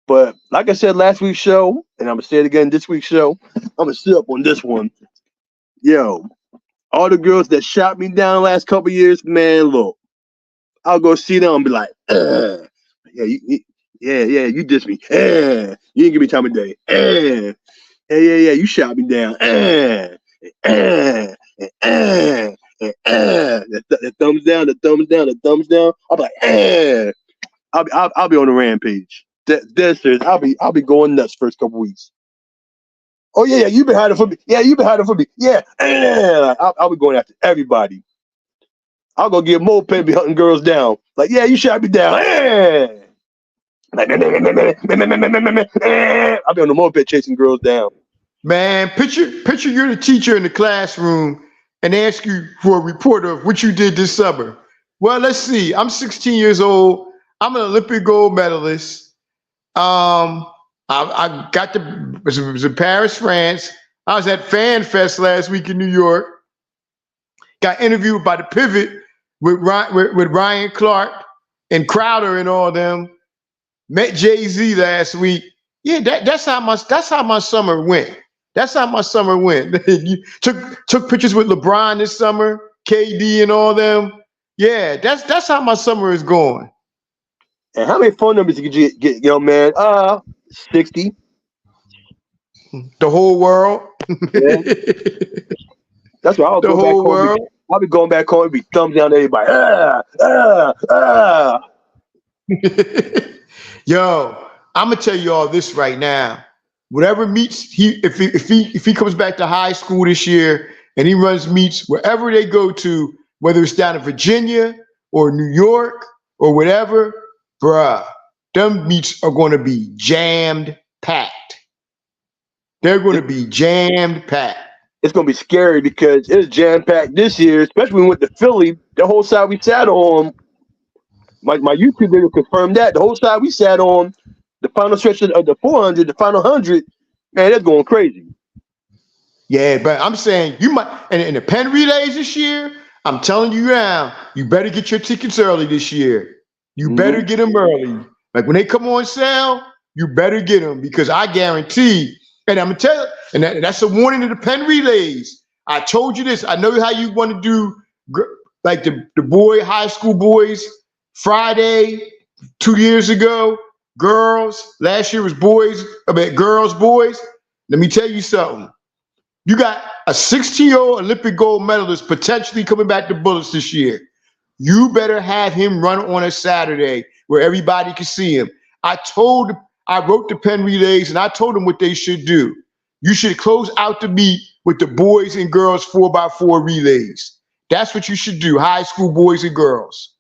But like I said last week's show, and I'm going to say it again this week's show, I'm going to sit up on this one. Yo, all the girls that shot me down the last couple years, man, look, I'll go see them and be like, yeah, you dissed me. You didn't give me time of day. Yeah, you shot me down. The thumbs down, the thumbs down, the thumbs down. I'll be like, I'll be on the rampage. Dead serious. I'll be going nuts first couple weeks. Oh yeah, you've been hiding from me. Yeah, you've been hiding from me. Yeah, I'll be going after everybody. I'll go get moped and be hunting girls down. Like, yeah, you shot me down. I'll be on the moped chasing girls down. Man, picture you're the teacher in the classroom and they ask you for a report of what you did this summer. Well, let's see. I'm 16 years old. I'm an Olympic gold medalist. I got it was in Paris, France. I was at Fan Fest last week in New York. Got interviewed by the Pivot with Ryan Clark and Crowder and all them. Met Jay-Z last week. Yeah, that's how my summer went. That's how my summer went. You took pictures with LeBron this summer, KD and all them. Yeah, that's how my summer is going. And how many phone numbers did you get, young man? 60. The whole world. Yeah. That's what I was The going back whole home. world. I'll be going back home and be thumbs down to everybody. Yo, I'm gonna tell you all this right now. Whatever meets if he comes back to high school this year and he runs meets wherever they go to, whether it's down in Virginia or New York or whatever, bruh, them meets are going to be jammed packed. They're going to be jammed packed. It's going to be scary because it's jam-packed this year, especially when we went to Philly. The whole side we sat on, my YouTube video confirmed that. The whole side we sat on, the final stretch of the 400, the final 100, man, that's going crazy. Yeah, but I'm saying you might, and in the pen relays this year, I'm telling you now, you better get your tickets early this year. You better get them early. Like when they come on sale, you better get them because I guarantee, and I'm going to tell you, and that's a warning to the pen relays. I told you this. I know how you want to do like the high school boys Friday 2 years ago, girls. Last year was boys, girls, boys. Let me tell you something. You got a 16-year-old Olympic gold medalist potentially coming back to Bullets this year. You better have him run on a Saturday where everybody can see him. I wrote the pen relays and I told them what they should do. You should close out the meet with the boys and girls 4x4 relays. That's what you should do, high school boys and girls.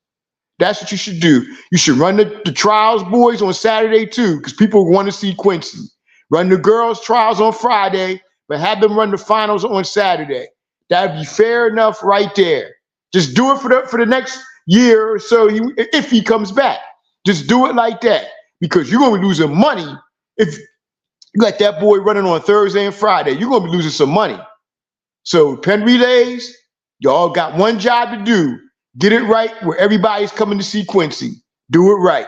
That's what you should do. You should run the trials boys on Saturday too, because people want to see Quincy. Run the girls trials on Friday, but have them run the finals on Saturday. That'd be fair enough right there. Just do it for the next year or so if he comes back. Just do it like that because you're going to be losing money if you got that boy running on Thursday and Friday. You're going to be losing some money. So pen relays, y'all got one job to do. Get it right where everybody's coming to see Quincy. Do it right.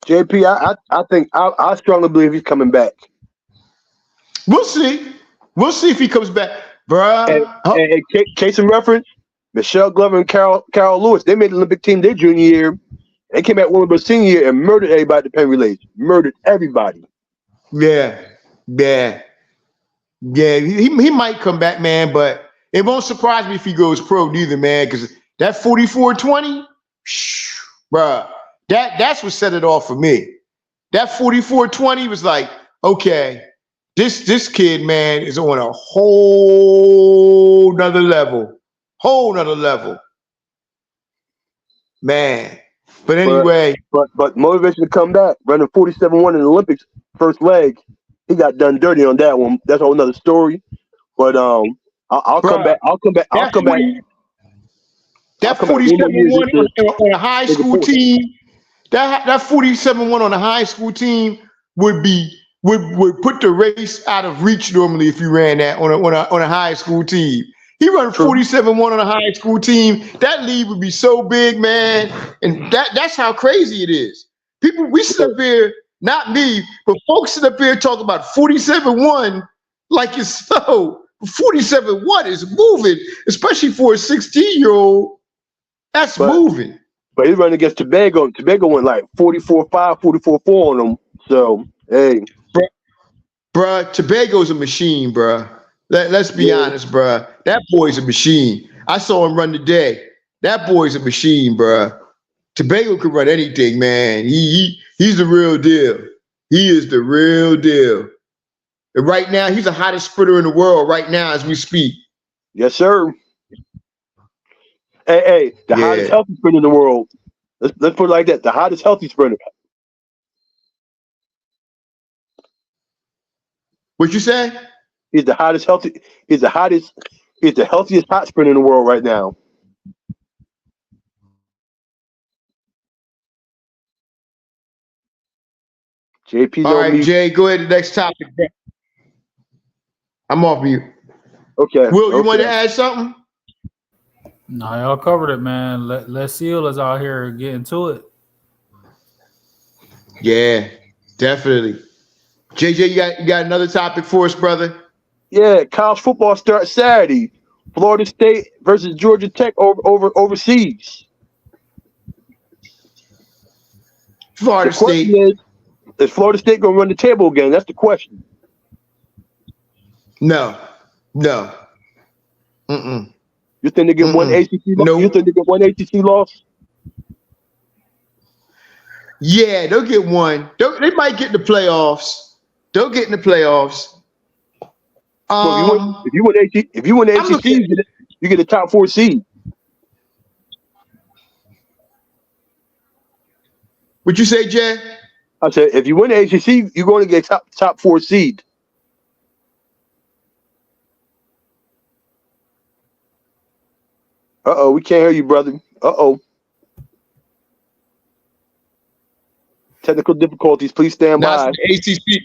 JP, I think I strongly believe he's coming back. We'll see. We'll see if he comes back, bruh. And case in reference, Michelle Glover and Carol Lewis, they made the Olympic team their junior year. They came back one of their senior year and murdered everybody at the pen relays. Murdered everybody. Yeah. He might come back, man, but it won't surprise me if he goes pro neither, man, because that 44-20, bruh, that's what set it off for me. That 44-20 was like, okay, this kid, man, is on a whole nother level. Man. But anyway. But motivation to come back, running 47-1 in the Olympics, first leg, he got done dirty on that one. That's a whole nother story. But I'll come back. That 47-1 on a high school team, that 47-1 on a high school team would put the race out of reach normally if you ran that on a high school team. He run 47-1 on a high school team. That lead would be so big, man. And that's how crazy it is. People, we sit up here, not me, but folks sit up here talking about 47-1 like it's so. 47-1 is moving, especially for a 16-year-old. That's moving. But he running against Tobago. Tobago went like 44-5, 44-4 on him. So, hey. Bruh, Tobago's a machine, bruh. Let's be honest, bruh. That boy's a machine. I saw him run today. That boy's a machine, bruh. Tobago can run anything, man. He's the real deal. He is the real deal. And right now, he's the hottest sprinter in the world right now as we speak. Yes, sir. Hey, the hottest healthy sprinter in the world. Let's put it like that. The hottest healthy sprinter. What'd you say? He's the hottest He's the healthiest hot sprinter in the world right now. JP's All on right, mute. Jay, go ahead to the next topic. I'm off mute. Okay. Will, you want to add something? No, y'all covered it, man. Les Seal is out here getting to it. Yeah, definitely. JJ, you got another topic for us, brother? Yeah, college football starts Saturday. Florida State versus Georgia Tech overseas. Florida The question State. is Florida State going to run the table again? That's the question. No. You think they get one ACC? No. You think they get one ACC loss? Yeah, they'll get one. They might get in the playoffs. They'll get in the playoffs. Well, if you win the ACC, you get a top 4 seed. What'd you say, Jay? I said if you win the ACC, you're going to get top 4 seed. We can't hear you, brother. Technical difficulties. Please stand by. The ACC.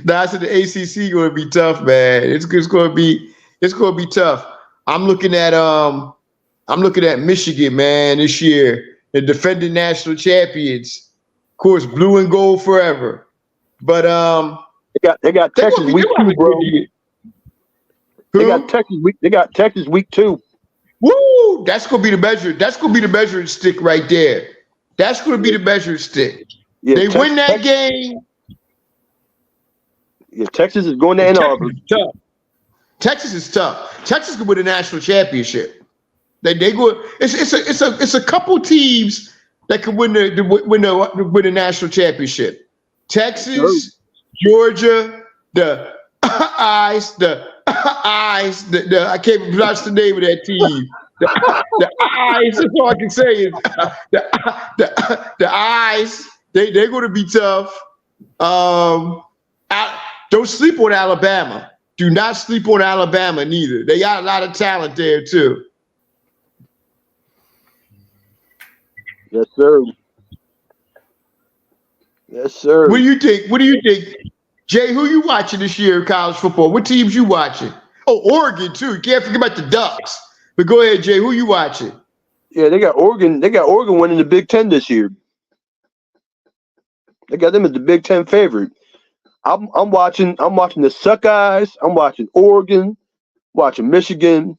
That's the ACC going to be tough, man. It's going to be tough. I'm looking at Michigan, man, this year. The defending national champions. Of course, blue and gold forever. But they got Texas week 2, bro. They got Texas week 2. Woo! That's gonna be the measure. That's gonna be the measuring stick right there. That's gonna be the measuring stick. Yeah, they win that game. Yeah, Texas is going to Ann Arbor. Texas is tough. Texas could win a national championship. They go. It's a couple teams that could win the national championship. Texas, Georgia, the Eyes, I can't pronounce the name of that team. The Eyes. That's all I can say is the Eyes. They're going to be tough. Don't sleep on Alabama. Do not sleep on Alabama neither. They got a lot of talent there too. Yes, sir. Yes, sir. What do you think? Jay, who you watching this year in college football? What teams you watching? Oh, Oregon too. You can't forget about the Ducks. But go ahead, Jay. Who you watching? Yeah, they got Oregon. They got Oregon winning the Big Ten this year. They got them as the Big Ten favorite. I'm watching the Suckeyes. I'm watching Oregon. Watching Michigan.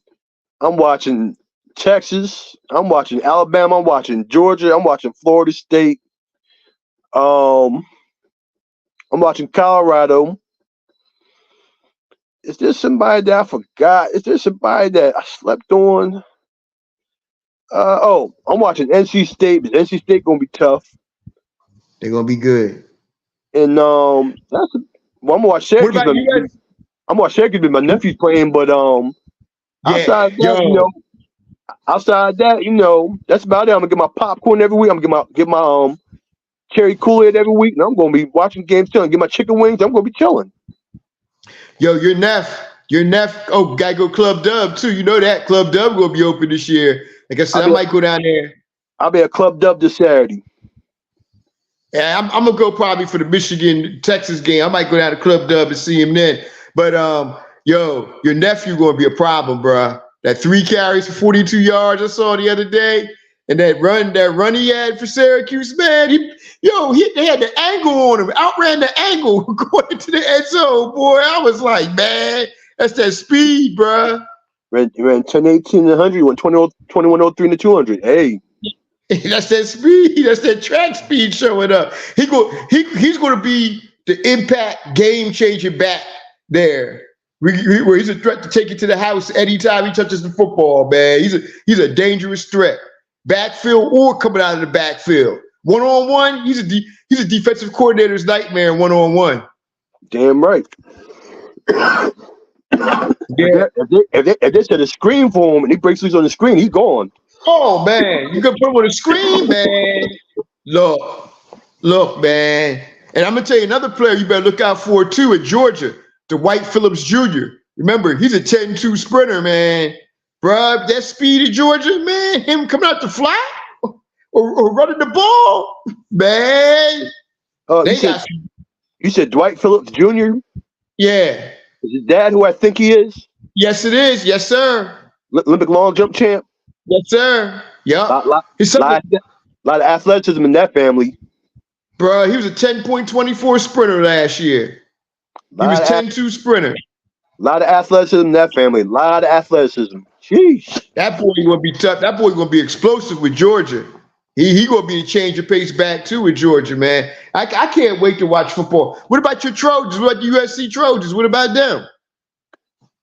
I'm watching Texas. I'm watching Alabama. I'm watching Georgia. I'm watching Florida State. I'm watching Colorado. Is there somebody that I forgot? Is there somebody that I slept on? I'm watching NC State, but NC State gonna be tough. They're gonna be good. And I'm gonna watch Syracuse. I'm gonna watch Syracuse, but my nephew's playing. But outside that, that's about it. I'm gonna get my popcorn every week. I'm gonna get my cherry Kool-Aid every week, and I'm gonna be watching games chilling. Get my chicken wings. I'm gonna be chilling. Yo, your Neff. Oh, gotta go Club Dub too. You know that Club Dub gonna be open this year. Like I said, I might go down there. I'll be at Club Dub this Saturday. Yeah, I'm gonna go probably for the Michigan Texas game. I might go down to Club Dub and see him then. But yo, your nephew gonna be a problem, bro. That 3 carries for 42 yards I saw the other day, and that run he had for Syracuse, man. They had the angle on him, outran the angle going into the end zone, boy. I was like, man, that's that speed, bro. Ran 10-18 and 100. Went 21-03 and 200. Hey. That's that speed. That's that track speed showing up. He's going to be the impact game-changing back there. Where he's a threat to take it to the house anytime he touches the football, man. He's a dangerous threat. Backfield or coming out of the backfield. One-on-one, he's a defensive coordinator's nightmare one-on-one. Damn right. Yeah. If they set a screen for him and he breaks loose on the screen, he's gone. Oh, man. You can put him on the screen, man. Look, man. And I'm going to tell you another player you better look out for, too, at Georgia, Dwight Phillips Jr. Remember, he's a 10-2 sprinter, man. Bruh, that speed of Georgia, man, him coming out the flat or running the ball, man. You said Dwight Phillips Jr.? Yeah. Is his dad who I think he is? Yes, it is. Yes, sir. Olympic long jump champ? Yes, sir. Yep. Lot of athleticism in that family. Bruh, he was a 10.24 sprinter last year. He was 10-2 sprinter. A lot of athleticism in that family. A lot of athleticism. Jeez. That boy gonna be tough. That boy gonna be explosive with Georgia. He gonna be a change of pace back too with Georgia, man. I can't wait to watch football. What about your Trojans? What about the USC Trojans? What about them?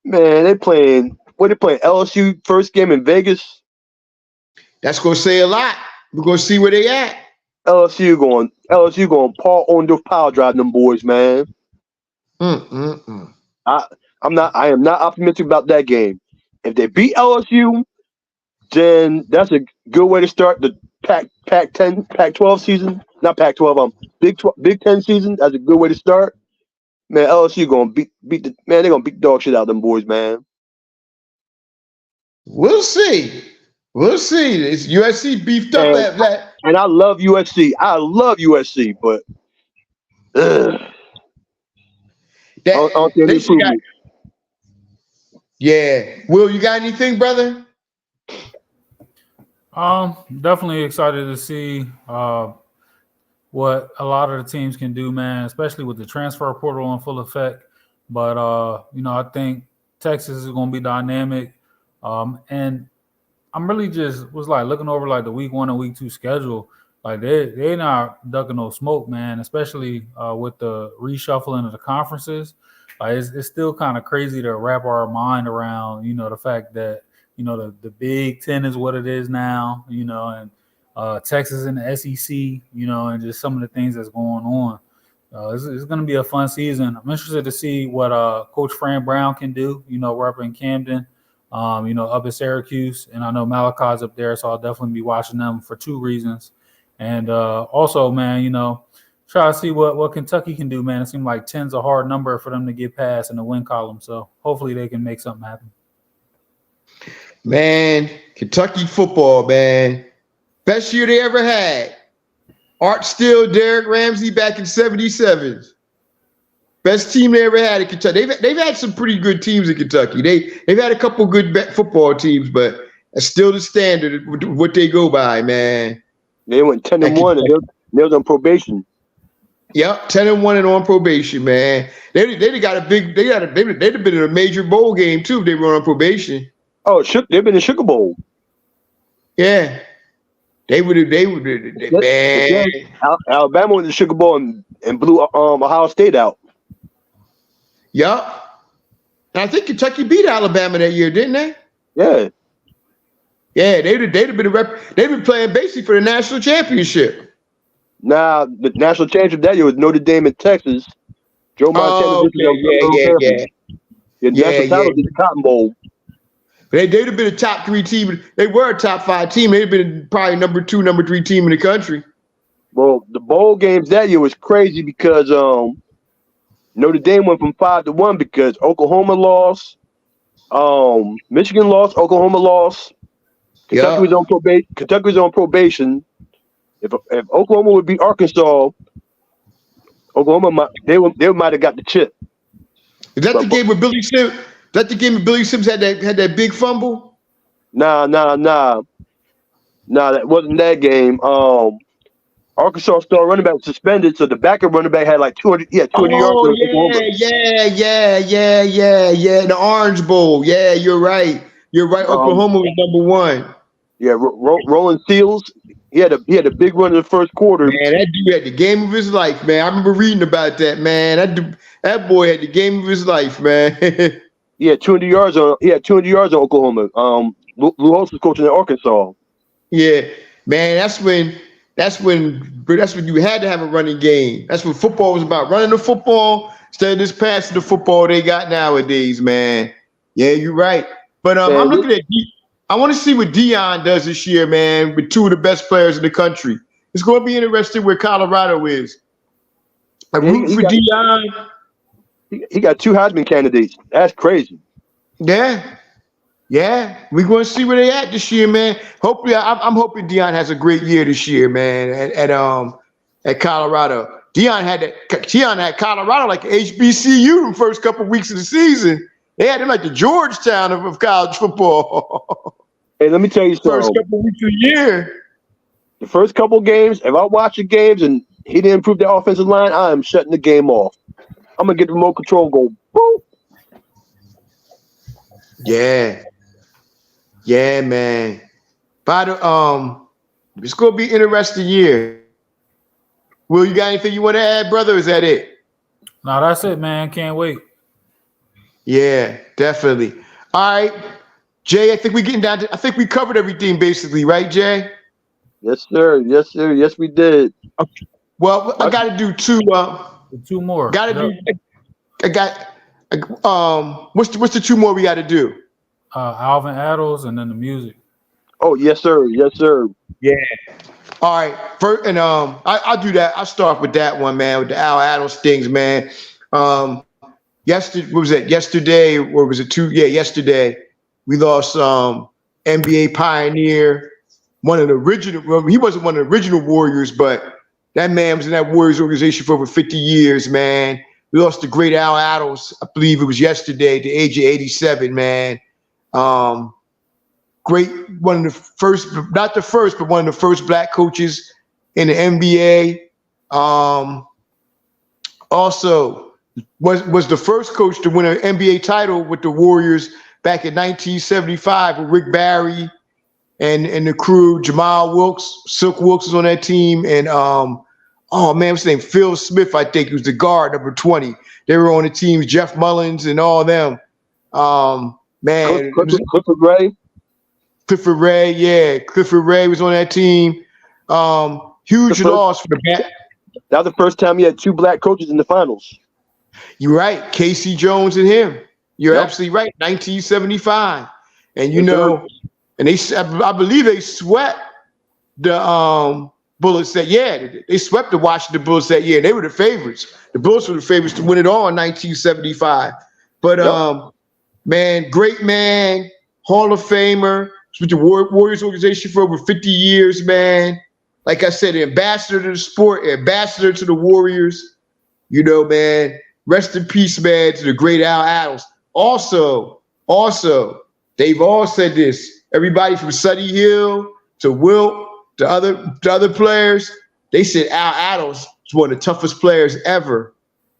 Man, they playing LSU first game in Vegas. That's gonna say a lot. We're gonna see where they at. LSU going Paul Orndorff power drive them boys, man. I am not optimistic about that game. If they beat LSU, then that's a good way to start the Pac-12 season. Not Pac-12, Big 10 season. That's a good way to start. Man, LSU gonna they're gonna beat dog shit out of them boys, man. We'll see. It's USC beefed up at that. And I love USC. But yeah. Will, you got anything, brother? Definitely excited to see what a lot of the teams can do, man, especially with the transfer portal in full effect. But I think Texas is going to be dynamic. And I'm really just was like looking over like the week 1 and week 2 schedule. Like they're not ducking no smoke, man, especially with the reshuffling of the conferences. Like it's still kind of crazy to wrap our mind around, the fact that, the Big Ten is what it is now, and Texas and the SEC, and just some of the things that's going on. It's going to be a fun season. I'm interested to see what Coach Fran Brown can do, we're up in Camden, up at Syracuse. And I know Malachi's up there, so I'll definitely be watching them for 2 reasons. And also, man, try to see what Kentucky can do, man. It seemed like 10's a hard number for them to get past in the win column. So hopefully they can make something happen. Man, Kentucky football, man. Best year they ever had. Art Still, Derek Ramsey back in 77. Best team they ever had in Kentucky. They've had some pretty good teams in Kentucky. They've had a couple good football teams, but that's still the standard what they go by, man. They went 10-1 and they was on probation. Yep, 10-1 and on probation, man. They'd have been in a major bowl game too if they were on probation. Oh, they've been in Sugar Bowl. Yeah. They would have, man. Alabama went to the Sugar Bowl and blew Ohio State out. Yup. And I think Kentucky beat Alabama that year, didn't they? Yeah. Yeah, they'd have been they've been playing basically for the national championship. Nah, the national championship that year was Notre Dame in Texas. Joe Montana. National title was the Cotton Bowl. They'd have been a top 3 team. They were a top 5 team. They'd have been probably number 2, number 3 team in the country. Well, the bowl games that year was crazy because Notre Dame went from 5-1 because Oklahoma lost, Michigan lost, Oklahoma lost. Kentucky was on probation. If Oklahoma would beat Arkansas, Oklahoma might have got the chip. Is that the game with Billy Sims? That the game with Billy Sims had that big fumble? Nah. That wasn't that game. Arkansas star running back was suspended, so the backup running back had like 200 yards. Oh, yeah. The Orange Bowl. Yeah, you're right. Oklahoma was number 1. Yeah, Roland Seals. He had a big run in the first quarter. Man, that dude had the game of his life, man. I remember reading about that, man. That boy had the game of his life, man. He had 200 yards on Oklahoma. Lou Holtz was coaching at Arkansas. Yeah, man. That's when you had to have a running game. That's what football was about. Running the football instead of just passing the football they got nowadays, man. Yeah, you're right. But I'm looking at. I want to see what Deion does this year, man, with 2 of the best players in the country. It's going to be interesting where Colorado is. I'm rooting for Deion. He got 2 Heisman candidates. That's crazy. Yeah. Yeah, we're going to see where they at this year, man. Hopefully, I'm hoping Deion has a great year this year, man. At Colorado, Deion had Colorado like HBCU the first couple weeks of the season. They had him like the Georgetown of college football. Hey, let me tell you First something. couple weeks of the year. The first couple games, if I watch the games and he didn't improve the offensive line, I am shutting the game off. I'm gonna get the remote control and go boop. Yeah, man. By the it's gonna be an interesting year. Will, you got anything you want to add, brother? Or is that it? No, that's it, man. Can't wait. Yeah, definitely. All right, Jay. I think I think we covered everything basically, right, Jay? Yes, sir. Yes, sir. Yes, we did. Okay. Well, I got to do two. Two more. Got to do. I got. What's the two more we got to do? Alvin Addles and then the music. Oh, yes, sir. Yes, sir. Yeah. All right. First, and I'll do that. I'll start with that one, man. With the Al Addles things, man. Yesterday, what was it? Yesterday, or was it yesterday, we lost NBA pioneer, one of the original. Well, he wasn't one of the original Warriors, but that man was in that Warriors organization for over 50 years, man. We lost the great Al Addles. I believe it was yesterday, at the age of 87, man. Great, one of the first, not the first, but one of the first black coaches in the NBA. Also, was the first coach to win an NBA title with the Warriors back in 1975 with Rick Barry and the crew. Jamal Wilkes, Silk Wilkes was on that team, and what's his name? Phil Smith, I think, he was the guard, number 20. They were on the teams, Jeff Mullins and all them. Man, Clifford Ray. Clifford Ray, yeah. Clifford Ray was on that team. Huge loss for the back. That was the first time you had two black coaches in the finals. You're right. Casey Jones and him. You're absolutely right. 1975. And and I believe they swept the Bullets that they swept the Washington Bullets that year. They were the favorites. The Bullets were the favorites to win it all in 1975. But man, great man, Hall of Famer. With the Warriors organization for over 50 years, man. Like I said, ambassador to the sport, ambassador to the Warriors. Man. Rest in peace, man, to the great Al Addles. Also, they've all said this. Everybody from Sonny Hill to Wilt to other players, they said Al Addles was one of the toughest players ever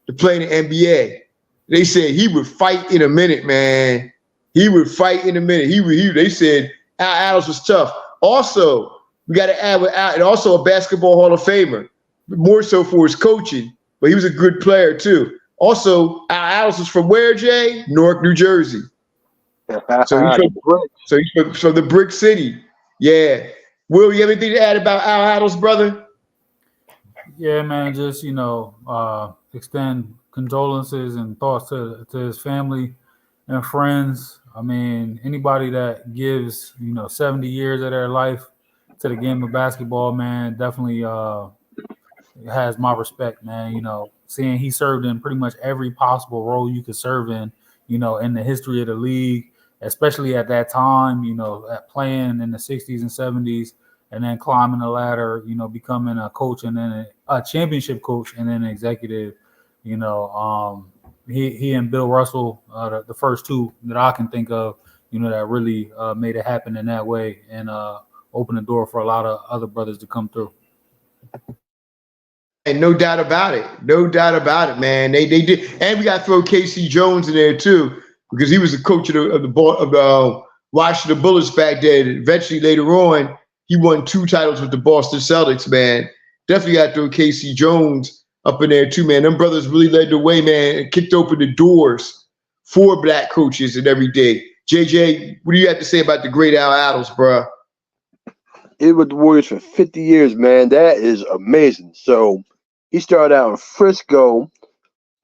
to play in the NBA. They said he would fight in a minute, man. He would fight in a minute. They said Al Addles was tough. Also, we got to add with Al, and also a basketball Hall of Famer, more so for his coaching, but he was a good player too. Also, Al Addles was from where, Jay? Newark, New Jersey. So he's from the Brick City. Yeah. Will, you have anything to add about Al Addles, brother? Yeah, man. Just extend condolences and thoughts to his family and friends. I mean, anybody that gives 70 years of their life to the game of basketball, man, definitely has my respect, man. Seeing he served in pretty much every possible role you could serve in, in the history of the league, especially at that time, at playing in the 60s and 70s, and then climbing the ladder, becoming a coach and then a championship coach and then an executive. He and Bill Russell, the first two that I can think of, that really made it happen in that way and opened the door for a lot of other brothers to come through. And no doubt about it. No doubt about it, man. They did. And we got to throw Casey Jones in there too, because he was the coach of the Washington Bullets back then. Eventually, later on, he won 2 titles with the Boston Celtics, man. Definitely got to throw Casey Jones up in there too, man. Them brothers really led the way, man, and kicked open the doors for black coaches and every day. JJ, what do you have to say about the great Al Addles, bro? He was with the Warriors for 50 years, man. That is amazing. So he started out in Frisco,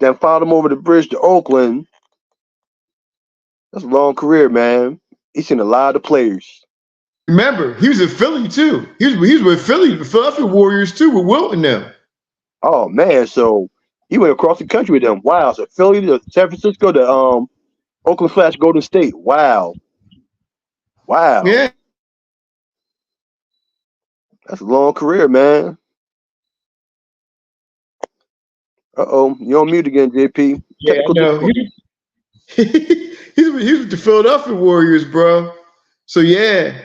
then followed him over the bridge to Oakland. That's a long career, man. He's seen a lot of players. Remember, he was in Philly too. He was with Philly, the Philadelphia Warriors too, with Wilt and them. Oh man, so he went across the country with them. Wow, so Philly to San Francisco to Oakland / Golden State. Wow. Wow. Yeah, That's a long career, man. Uh-oh. You're on mute again, JP. yeah, I Technical know. difficulty. He's with the Philadelphia Warriors, bro. So yeah,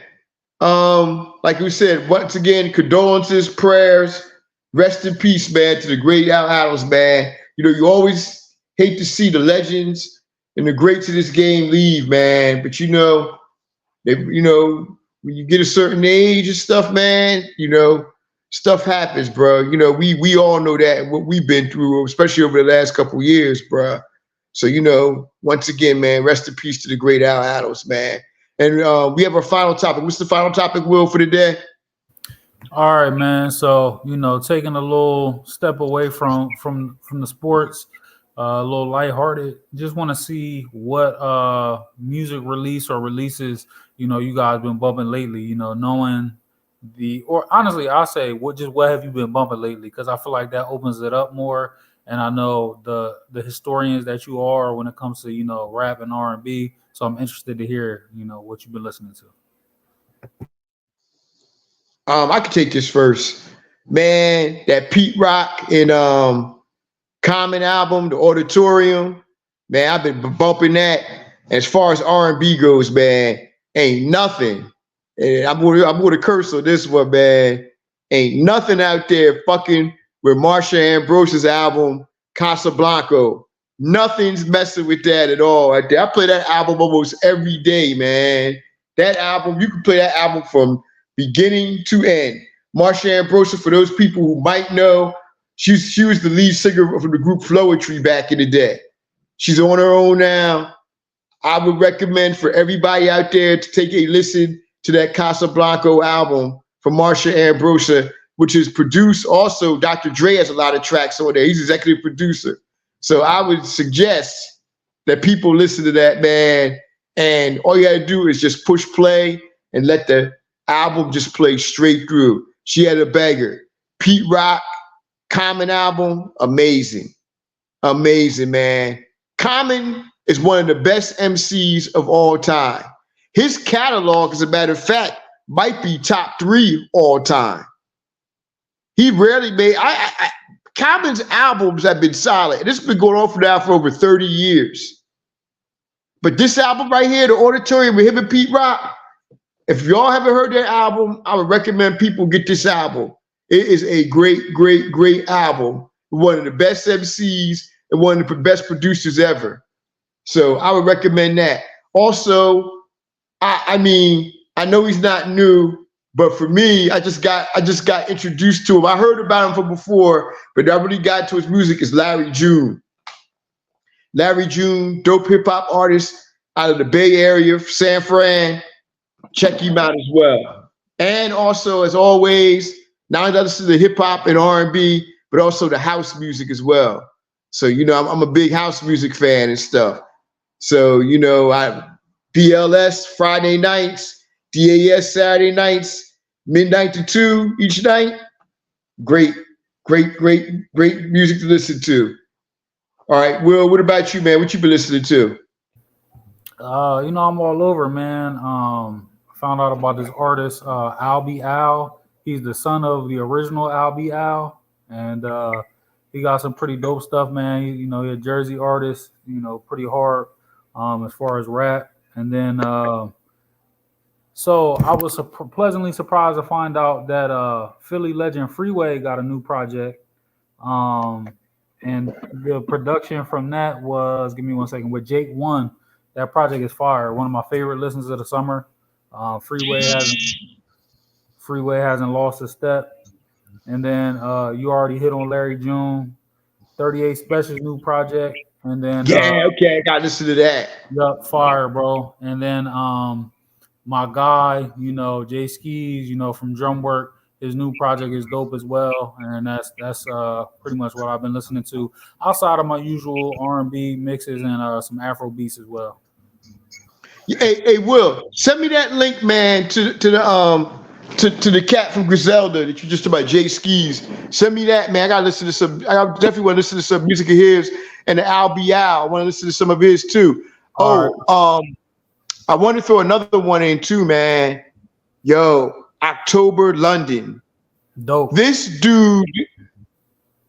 like we said, once again, condolences, prayers, rest in peace, man, to the great Al Adams, man. You know, you always hate to see the legends and the greats of this game leave, man. But when you get a certain age and stuff, man, stuff happens, bro. We all know that what we've been through, especially over the last couple of years, bro. So, once again, man, rest in peace to the great Al Adams, man. And we have our final topic. What's the final topic, Will, for the day? All right, man. So, taking a little step away from the sports, a little lighthearted. Just want to see what music release or releases, you guys been bumping lately, knowing or honestly, I'll say what have you been bumping lately? Because I feel like that opens it up more. And I know the historians that you are when it comes to, rap and R&B. So I'm interested to hear, what you've been listening to. I could take this first. Man, that Pete Rock and Common album, The Auditorium. Man, I've been bumping that. As far as R&B goes, man, ain't nothing. And I'm going to curse on this one, man. Ain't nothing out there fucking with Marsha Ambrose's album, Casablanca. Nothing's messing with that at all. I play that album almost every day, man. That album, you can play that album from beginning to end. Marsha Ambrose, for those people who might know, she was the lead singer of the group Floetry back in the day. She's on her own now. I would recommend for everybody out there to take a listen to that Casablanca album from Marsha Ambrose, which is produced also. Dr. Dre has a lot of tracks on there. He's executive producer. So I would suggest that people listen to that, man. And all you got to do is just push play and let the album just play straight through. She had a banger. Pete Rock, Common album, amazing. Amazing, man. Common is one of the best MCs of all time. His catalog, as a matter of fact, might be top 3 all time. He rarely made. Common's albums have been solid. This has been going on for over 30 years. But this album right here, The Auditorium with him and Pete Rock, if y'all haven't heard that album, I would recommend people get this album. It is a great, great, great album. One of the best MCs and one of the best producers ever. So I would recommend that. Also, I know he's not new, but for me, I just got introduced to him. I heard about him from before, but I really got into his music is Larry June. Larry June, dope hip hop artist out of the Bay Area, San Fran. Check him out as well. And also, as always, not only listen to hip hop and R&B, but also the house music as well. So, I'm a big house music fan and stuff. So, I DLS Friday nights, DAS Saturday nights, midnight to 2 each night. Great, great, great, great music to listen to. All right, Will, what about you, man? What you been listening to? I'm all over, man. Found out about this artist, Al B. Al. He's the son of the original Al B. Al, and he got some pretty dope stuff, man. He's a Jersey artist, pretty hard as far as rap. And then, so I was pleasantly surprised to find out that Philly legend Freeway got a new project. And the production from that was, give me 1 second, with Jake One. That project is fire. One of my favorite listens of the summer. Freeway hasn't lost a step. And then you already hit on Larry June, 38 Special's new project. And then okay, I got to listen to that. Yup, fire, bro. And then my guy, Jay Skis, from Drumwork, his new project is dope as well. And that's pretty much what I've been listening to outside of my usual R&B mixes and some Afro beats as well. Hey, Will, send me that link, man, to the cat from Griselda that you just talked about, Jay Skis. Send me that, man. I definitely want to listen to some music of his and the Al B. Al. I want to listen to some of his too. I want to throw another one in too, man. Yo, October London. Dope. This dude,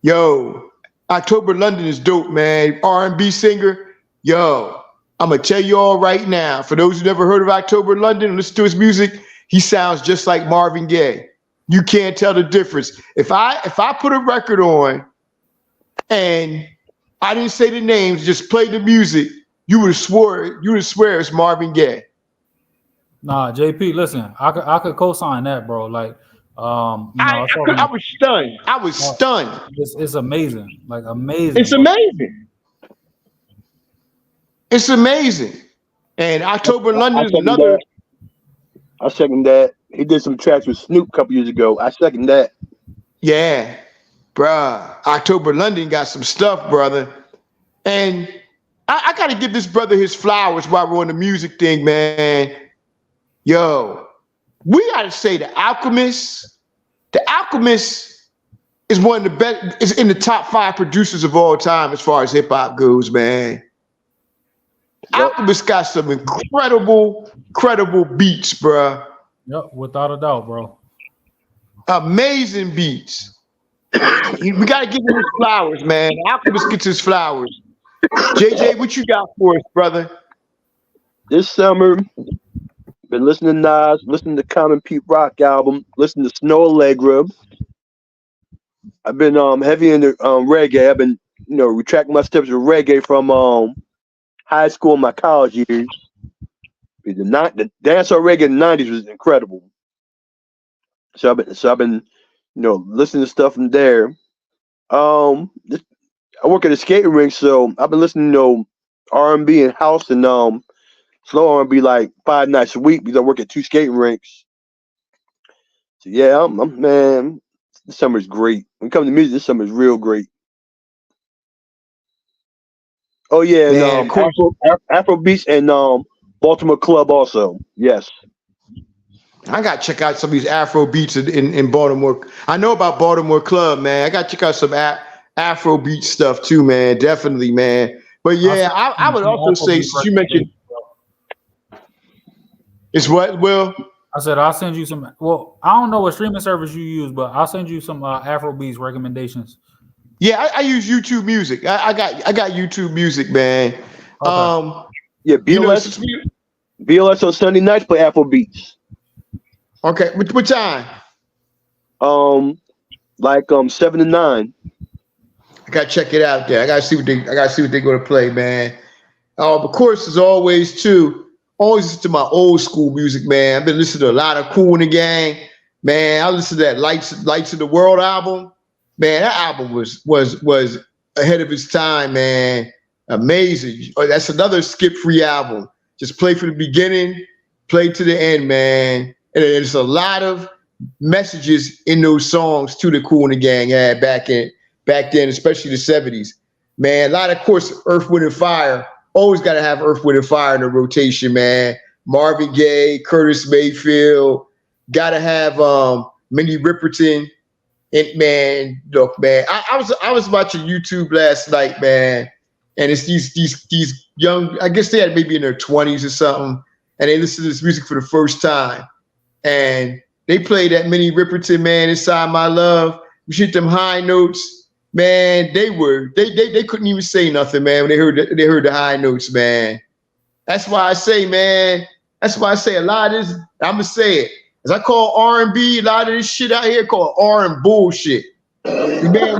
yo, October London is dope, man. R&B singer. Yo, I'm gonna tell you all right now. For those who never heard of October London and listen to his music, he sounds just like Marvin Gaye. You can't tell the difference. If I put a record on and I didn't say the names, just played the music, you would swear it's Marvin Gaye. Nah, JP, listen, I could co-sign that, bro. Like, I was stunned. I was stunned. It's amazing, like amazing. It's amazing. It's amazing. And October London is another. I second that. He did some tracks with Snoop a couple years ago. I second that. Yeah, bruh. October London got some stuff, brother. And I got to give this brother his flowers while we're on the music thing, man. Yo, we got to say The Alchemist. The Alchemist is one of the best, is in the top 5 producers of all time as far as hip hop goes, man. Yep. Alchemist got some incredible beats, bruh. Yep, without a doubt, bro. Amazing beats. We got to give him his flowers, man. Alchemist gets his flowers. JJ, what you got for us, brother? This summer, been listening to Nas, listening to Common Pete Rock album, listening to Snow Allegra. I've been heavy into reggae. I've been, retracting my steps with reggae from high school and my college years. The dancehall reggae in the 90s was incredible. So I've been listening to stuff from there. I work at a skating rink, so I've been listening to R&B and house and slow R&B like 5 nights a week because I work at 2 skating rinks. So yeah, man, this summer is great. When it comes to music, this summer is real great. Oh yeah, and Afro beats and Baltimore Club also. Yes. I got to check out some of these Afro beats in Baltimore. I know about Baltimore Club, man. I got to check out some Afro beat stuff too, man. Definitely, man. But yeah, I would also say, since you mentioned, it's what, Will? I said I'll send you some. Well, I don't know what streaming service you use, but I'll send you some Afro beats recommendations. Yeah, I use YouTube Music. I got YouTube Music, man. Okay. Yeah, BLS on Sunday nights play Afro beats. Okay, what time? Like 7 to 9. I gotta check it out there. I gotta see what they're gonna play, man. Of course, as always, too. Always listen to my old school music, man. I've been listening to a lot of Kool and the Gang, man. I listened to that Lights of the World album, man. That album was ahead of its time, man. Amazing. That's another skip-free album. Just play from the beginning, play to the end, man. And there's a lot of messages in those songs too that Kool and the Gang had back then, especially the 70s. Man, a lot of course, Earth, Wind, and Fire. Always got to have Earth, Wind, and Fire in the rotation, man. Marvin Gaye, Curtis Mayfield. Got to have Minnie Riperton. And man, look, man, I was watching YouTube last night, man, and it's these young, I guess they had maybe in their 20s or something, and they listened to this music for the first time, and they played that Minnie Riperton, man, Inside My Love. We hit them high notes. Man, they couldn't even say nothing, man, when they heard the high notes, man. That's why I say, man, a lot of this, I'm gonna say it. As I call R&B, a lot of this shit out here called R and bullshit. Man,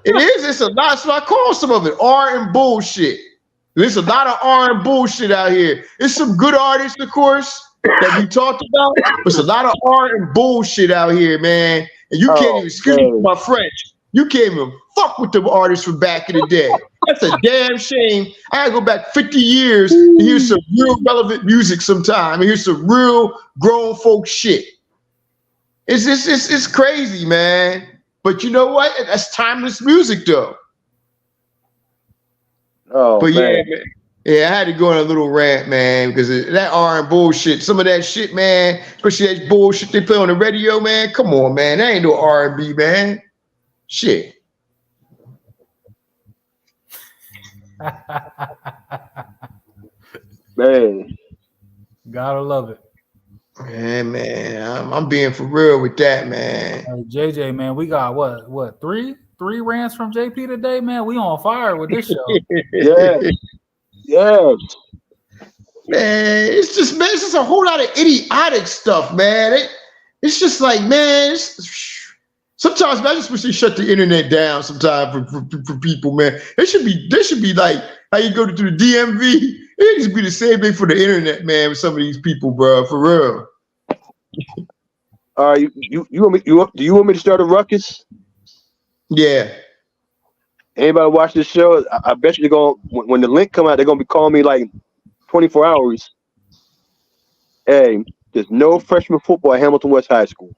it is, it's a lot, so I call some of it R and bullshit. There's a lot of R and bullshit out here. There's some good artists, of course, that we talked about, but there's a lot of R and bullshit out here, man. And you can't even, excuse me for my French, you can't even fuck with the artists from back in the day. That's a damn shame. I gotta go back 50 years to hear some real relevant music sometime and hear some real grown folk shit. It's crazy, man. But you know what? That's timeless music, though. Oh, but man. Yeah, I had to go on a little rant, man, because that R and bullshit, some of that shit, man, especially that bullshit they play on the radio, man. Come on, man. That ain't no R&B, man. Shit. Man. Gotta love it. Man, I'm being for real with that, man. Hey, JJ, man, we got what three rants from JP today, man. We on fire with this show. Yes. Yes. Man, it's just a whole lot of idiotic stuff, man. It's just like, man, sometimes man, I just wish they shut the internet down sometimes for people, man. There should be like how you go to the DMV. It should be the same thing for the internet, man, with some of these people, bro, for real. All right, you want me? Do you want me to start a ruckus? Yeah. Anybody watch this show? I bet you they're going when the link come out, they're gonna be calling me like 24 hours. Hey, there's no freshman football at Hamilton West High School.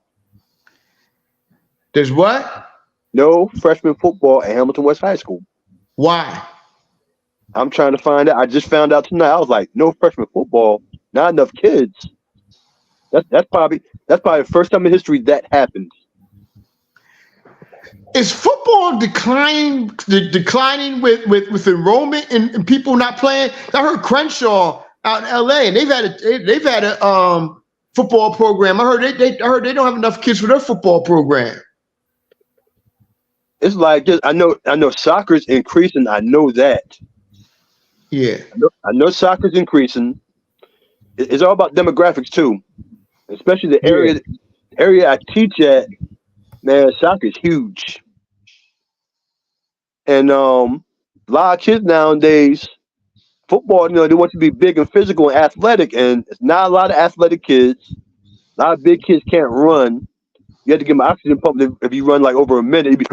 There's what? No freshman football at Hamilton West High School. Why? I'm trying to find out. I just found out tonight. I was like, no freshman football, not enough kids. That's probably the first time in history that happened. Is football declining with enrollment and people not playing? I heard Crenshaw out in LA, and they've had a football program. I heard they don't have enough kids for their football program. It's like this. I know soccer's increasing. I know that. Yeah. I know soccer's increasing. It's all about demographics too, especially the area I teach at. Man, soccer is huge, and a lot of kids nowadays, football. They want to be big and physical and athletic, and it's not a lot of athletic kids. A lot of big kids can't run. You have to give them oxygen pump if you run like over a minute. You'd be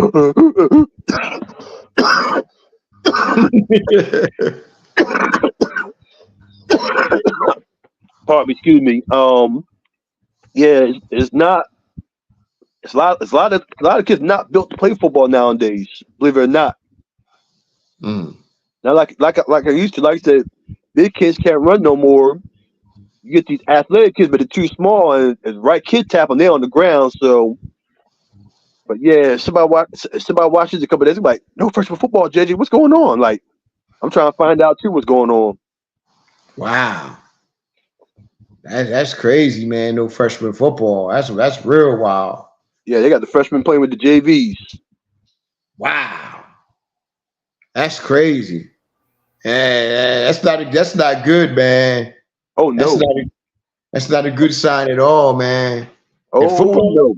pardon me, excuse me. Yeah, it's not. It's a lot of kids not built to play football nowadays. Believe it or not. Now, like I used to, like I said, big kids can't run no more. You get these athletic kids, but they're too small, and the right kid tap them, they're on the ground. So, but yeah, somebody watches a couple of days, like, no freshman football, JJ, what's going on? Like, I'm trying to find out too what's going on. Wow, that's crazy, man. No freshman football. That's real wild. Yeah, they got the freshmen playing with the JVs. Wow, that's crazy. That's not good, man. Oh no, that's not a good sign at all, man. Oh no.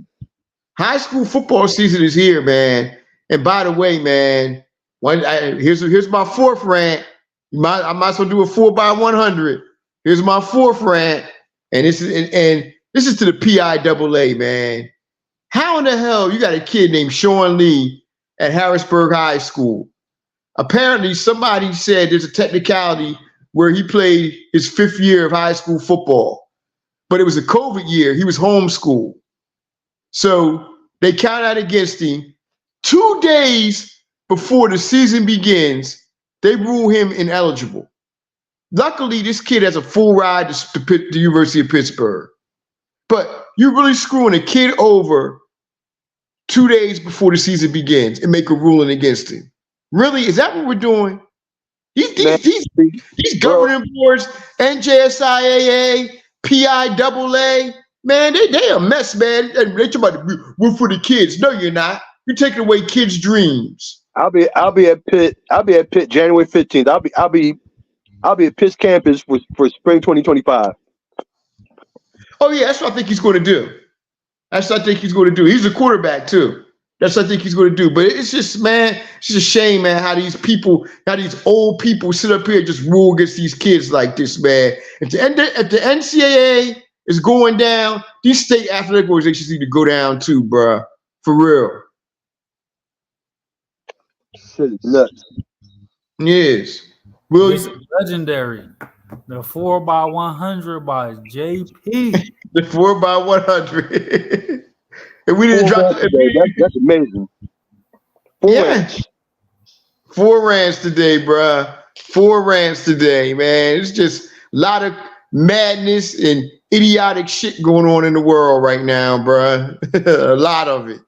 High school football season is here, man. And by the way, man, here's my fourth rant. I might as well do a 4x100. Here's my fourth rant, and this is to the PIAA, man. How in the hell you got a kid named Sean Lee at Harrisburg High School? Apparently, somebody said there's a technicality where he played his 5th year of high school football, but it was a COVID year. He was homeschooled. So they count out against him. 2 days before the season begins, they rule him ineligible. Luckily, this kid has a full ride to the University of Pittsburgh. But you're really screwing a kid over 2 days before the season begins and make a ruling against him. Really? Is that what we're doing? These governing boards, NJSIAA, PIAA, man, they a mess, man. And they talking about we're for the kids. No, you're not. You're taking away kids' dreams. I'll be at Pitt. I'll be at Pitt January 15th. I'll be at Pitt's campus for spring 2025. Oh yeah, that's what I think he's going to do. That's what I think he's going to do. He's a quarterback too. That's what I think he's going to do. But it's just, man, it's just a shame, man, how these old people sit up here and just rule against these kids like this, man. If the NCAA is going down, these state athletic organizations need to go down too, bruh. For real. Shit is nuts. Yes. This is legendary. The 4x100 by JP. The 4x100. And we didn't drop it. That's amazing. Four rants today, bruh. 4 rants today, man. It's just a lot of madness and idiotic shit going on in the world right now, bruh. A lot of it.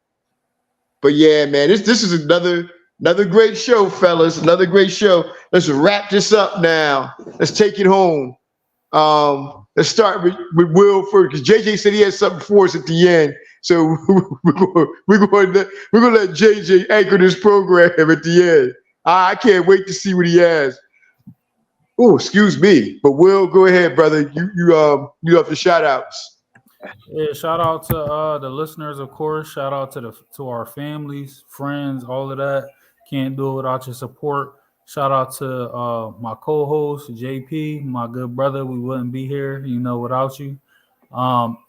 But yeah, man, this is another great show, fellas. Another great show. Let's wrap this up now. Let's take it home. Let's start with Will first, because JJ said he had something for us at the end. So we're going to let JJ anchor this program at the end. I can't wait to see what he has. Oh, excuse me, but Will, go ahead, brother. You have the shout outs. Yeah, shout out to the listeners, of course. Shout out to our families, friends, all of that. Can't do it without your support. Shout out to my co-host JP, my good brother. We wouldn't be here, without you.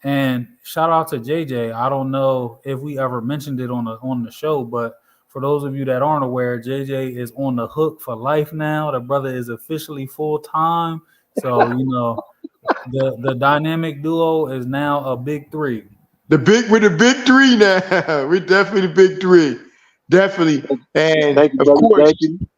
And shout out to JJ. I don't know if we ever mentioned it on the show, but for those of you that aren't aware, JJ is on the hook for life now. The brother is officially full time. So the dynamic duo is now a big three. We're the big three now. We're definitely the big three. Definitely. And Thank you, of brother. course,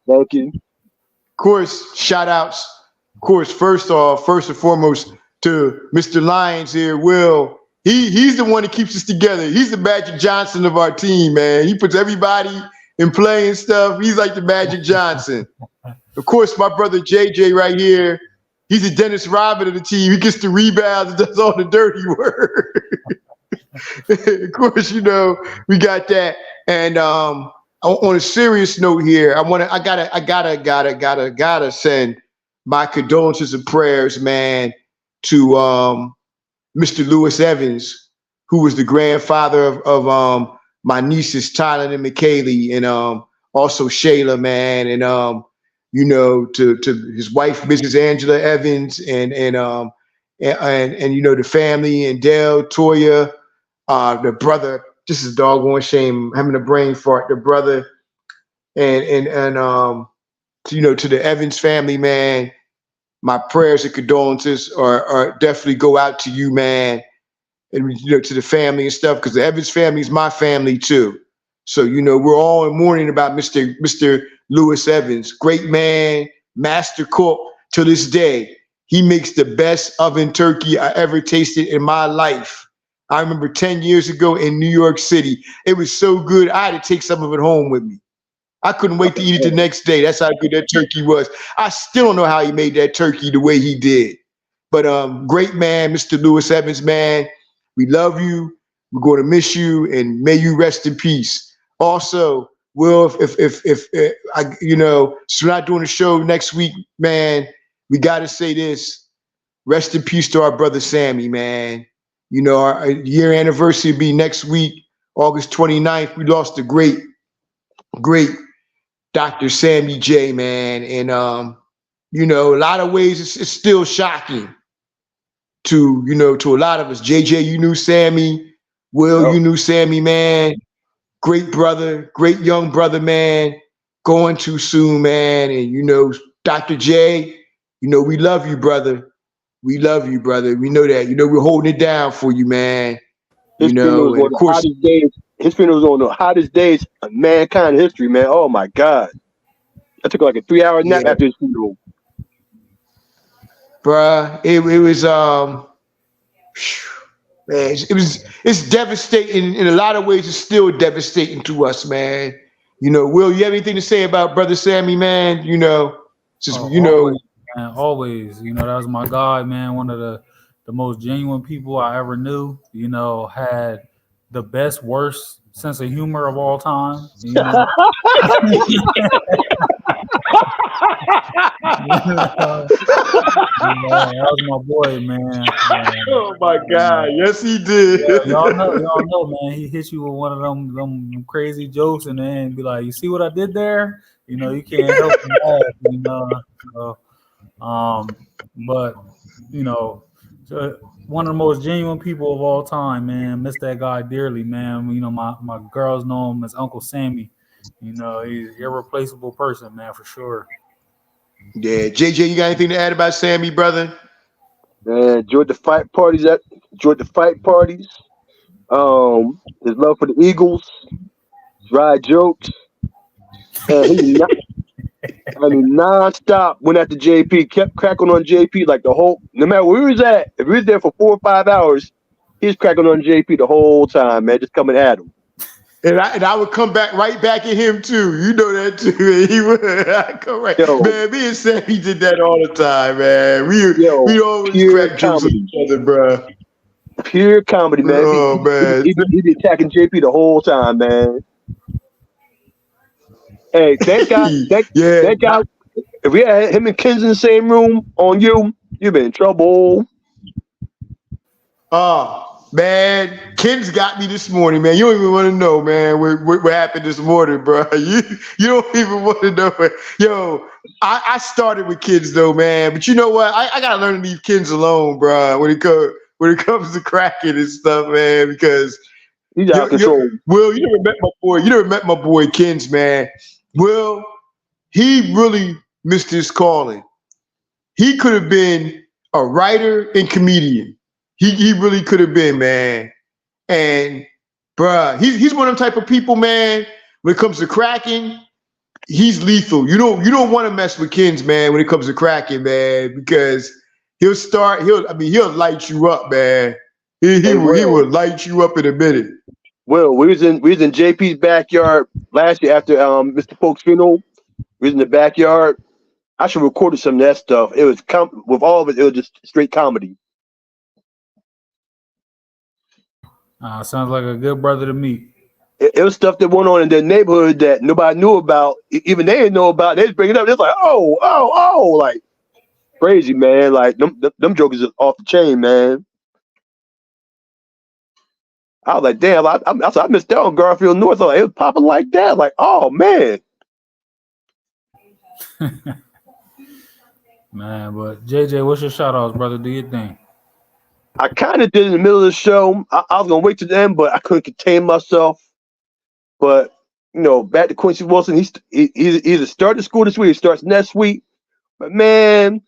Thank you. Of course, shout outs. Of course, first and foremost to Mr. Lyons here, Will. He's the one that keeps us together. He's the Magic Johnson of our team, man. He puts everybody in play and stuff. He's like the Magic Johnson. Of course, my brother JJ right here. He's the Dennis Rodman of the team. He gets the rebounds and does all the dirty work. Of course, we got that. And on a serious note here, I gotta send my condolences and prayers, man, to Mr. Lewis Evans, who was the grandfather of my nieces Tyler and McKaylee, and also Shayla, man, and to his wife, Mrs. Angela Evans, and the family, and Dale, Toya, the brother. This is a doggone shame, having a brain fart. The brother, and to the Evans family, man. My prayers and condolences are definitely go out to you, man, and to the family and stuff, because the Evans family is my family too. So we're all in mourning about Mr. Lewis Evans, great man, master cook to this day. He makes the best oven turkey I ever tasted in my life. I remember 10 years ago in New York City, it was so good I had to take some of it home with me. I couldn't wait to eat it the next day. That's how good that turkey was. I still don't know how he made that turkey the way he did. But great man, Mr. Lewis Evans, man. We love you. We're going to miss you, and may you rest in peace. Also, Will, if we're not doing a show next week, man, we got to say this. Rest in peace to our brother Sammy, man. Our year anniversary will be next week, August 29th. We lost a great Dr. Sammy J, man. And, a lot of ways it's still shocking to a lot of us. JJ, you knew Sammy. Will, you knew Sammy, man. Great brother, great young brother, man. Going too soon, man. And, Dr. J, we love you, brother. We love you, brother. We know that. We're holding it down for you, man. His funeral was on the hottest days of mankind history, man. Oh my God. I took like a 3-hour nap after his funeral. Bruh, it was man, it's devastating in a lot of ways. It's still devastating to us, man. Will, you have anything to say about brother Sammy, man? Always, that was my guy, man. One of the most genuine people I ever knew. Had the worst sense of humor of all time. That was my boy, man. Oh my God, yes he did. Y'all know, man. He hit you with one of them crazy jokes, and then be like, "You see what I did there?" You can't help but laugh. But one of the most genuine people of all time, man. Miss that guy dearly, man. My girls know him as Uncle Sammy. He's an irreplaceable person, man, for sure. Yeah, JJ, you got anything to add about Sammy, brother? Man, enjoyed the fight parties. His love for the Eagles, dry jokes, and non-stop went after JP, kept cracking on JP like no matter where he was at. If he was there for 4 or 5 hours, he was cracking on JP the whole time, man, just coming at him. And I would come back right back at him too. You know that too. He would. I come right. Yo. Man, me and Sammy did that all the time, man. We always pure crack jokes at comedy. each other, bro. Pure comedy, man. Oh, man. He be attacking JP the whole time, man. Hey, that guy. If we had him and Kins in the same room on you, you've been in trouble. Oh, man, Ken's got me this morning, man. You don't even want to know, man, what happened this morning, bro. You don't even want to know. Yo, I started with kids though, man. But you know what? I gotta learn to leave Kins alone, bro. When it comes to cracking and stuff, man, because he's out of control. Will, you never met my boy. You never met my boy Kins, man. Will, he really missed his calling. He could have been a writer and comedian. He really could have been, man. And bruh, he's one of them type of people, man. When it comes to cracking, he's lethal. You don't want to mess with Kins, man, when it comes to cracking, man, because he'll light you up, man. He will light you up in a minute. Well, we was in JP's backyard last year after Mr. Polk's funeral. We was in the backyard. I should have recorded some of that stuff. It was with all of it. It was just straight comedy. Sounds like a good brother to me. It was stuff that went on in their neighborhood that nobody knew about. Even they didn't know about. They just bring it up. It's like, oh, like crazy, man. Like them jokers is off the chain, man. I was like, damn. I missed out on Garfield North. Like, it was popping like that. Like, oh man. Man, but JJ, what's your shout outs, brother? Do your thing. I kind of did in the middle of the show. I was gonna wait to the end, but I couldn't contain myself. But back to Quincy Wilson. He either started school this week or starts next week. But man,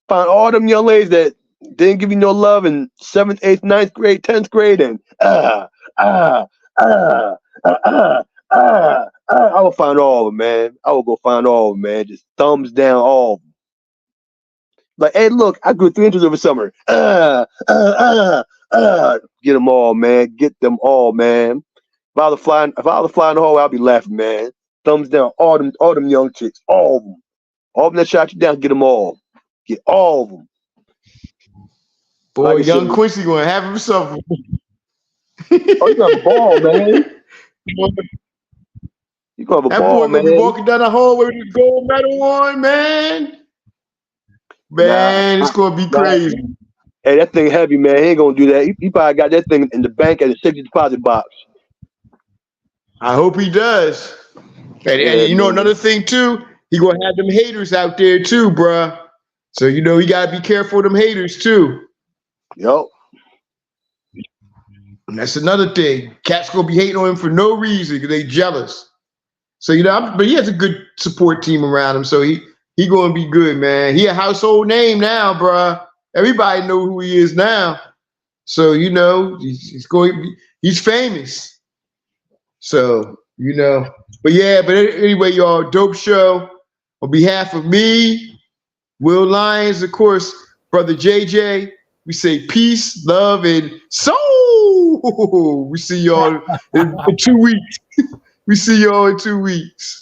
found all them young ladies that didn't give you no love in 7th, 8th, 9th grade, 10th grade, and I will find all of them, man. I will go find all of them, man. Just thumbs down all of them. Like, hey, look, I grew 3 inches over summer. Get them all, man. Get them all, man. If I was flying in the hallway, I'd be laughing, man. Thumbs down, all them young chicks, all of them. All of them that shot you down, get them all. Get all of them. Boy, like young Quincy gonna have himself. Oh, you got a ball, man. You gonna have a ball, man. That boy be walking down the hallway with his gold medal on, man. Man, it's gonna be crazy. Hey, that thing heavy, man. He ain't gonna do that. He probably got that thing in the bank at a safety deposit box. I hope he does. And you know another thing too, he gonna have them haters out there too, bruh. So you gotta be careful of them haters too. Yep. And that's another thing. Cats gonna be hating on him for no reason because they jealous. So but he has a good support team around him. So he gonna be good, man. He a household name now, bruh. Everybody know who he is now. So he's famous. So but anyway, y'all, dope show. On behalf of me, Will Lyons, of course, brother JJ, we say peace, love, and soul. We see y'all in 2 weeks. We see y'all in 2 weeks.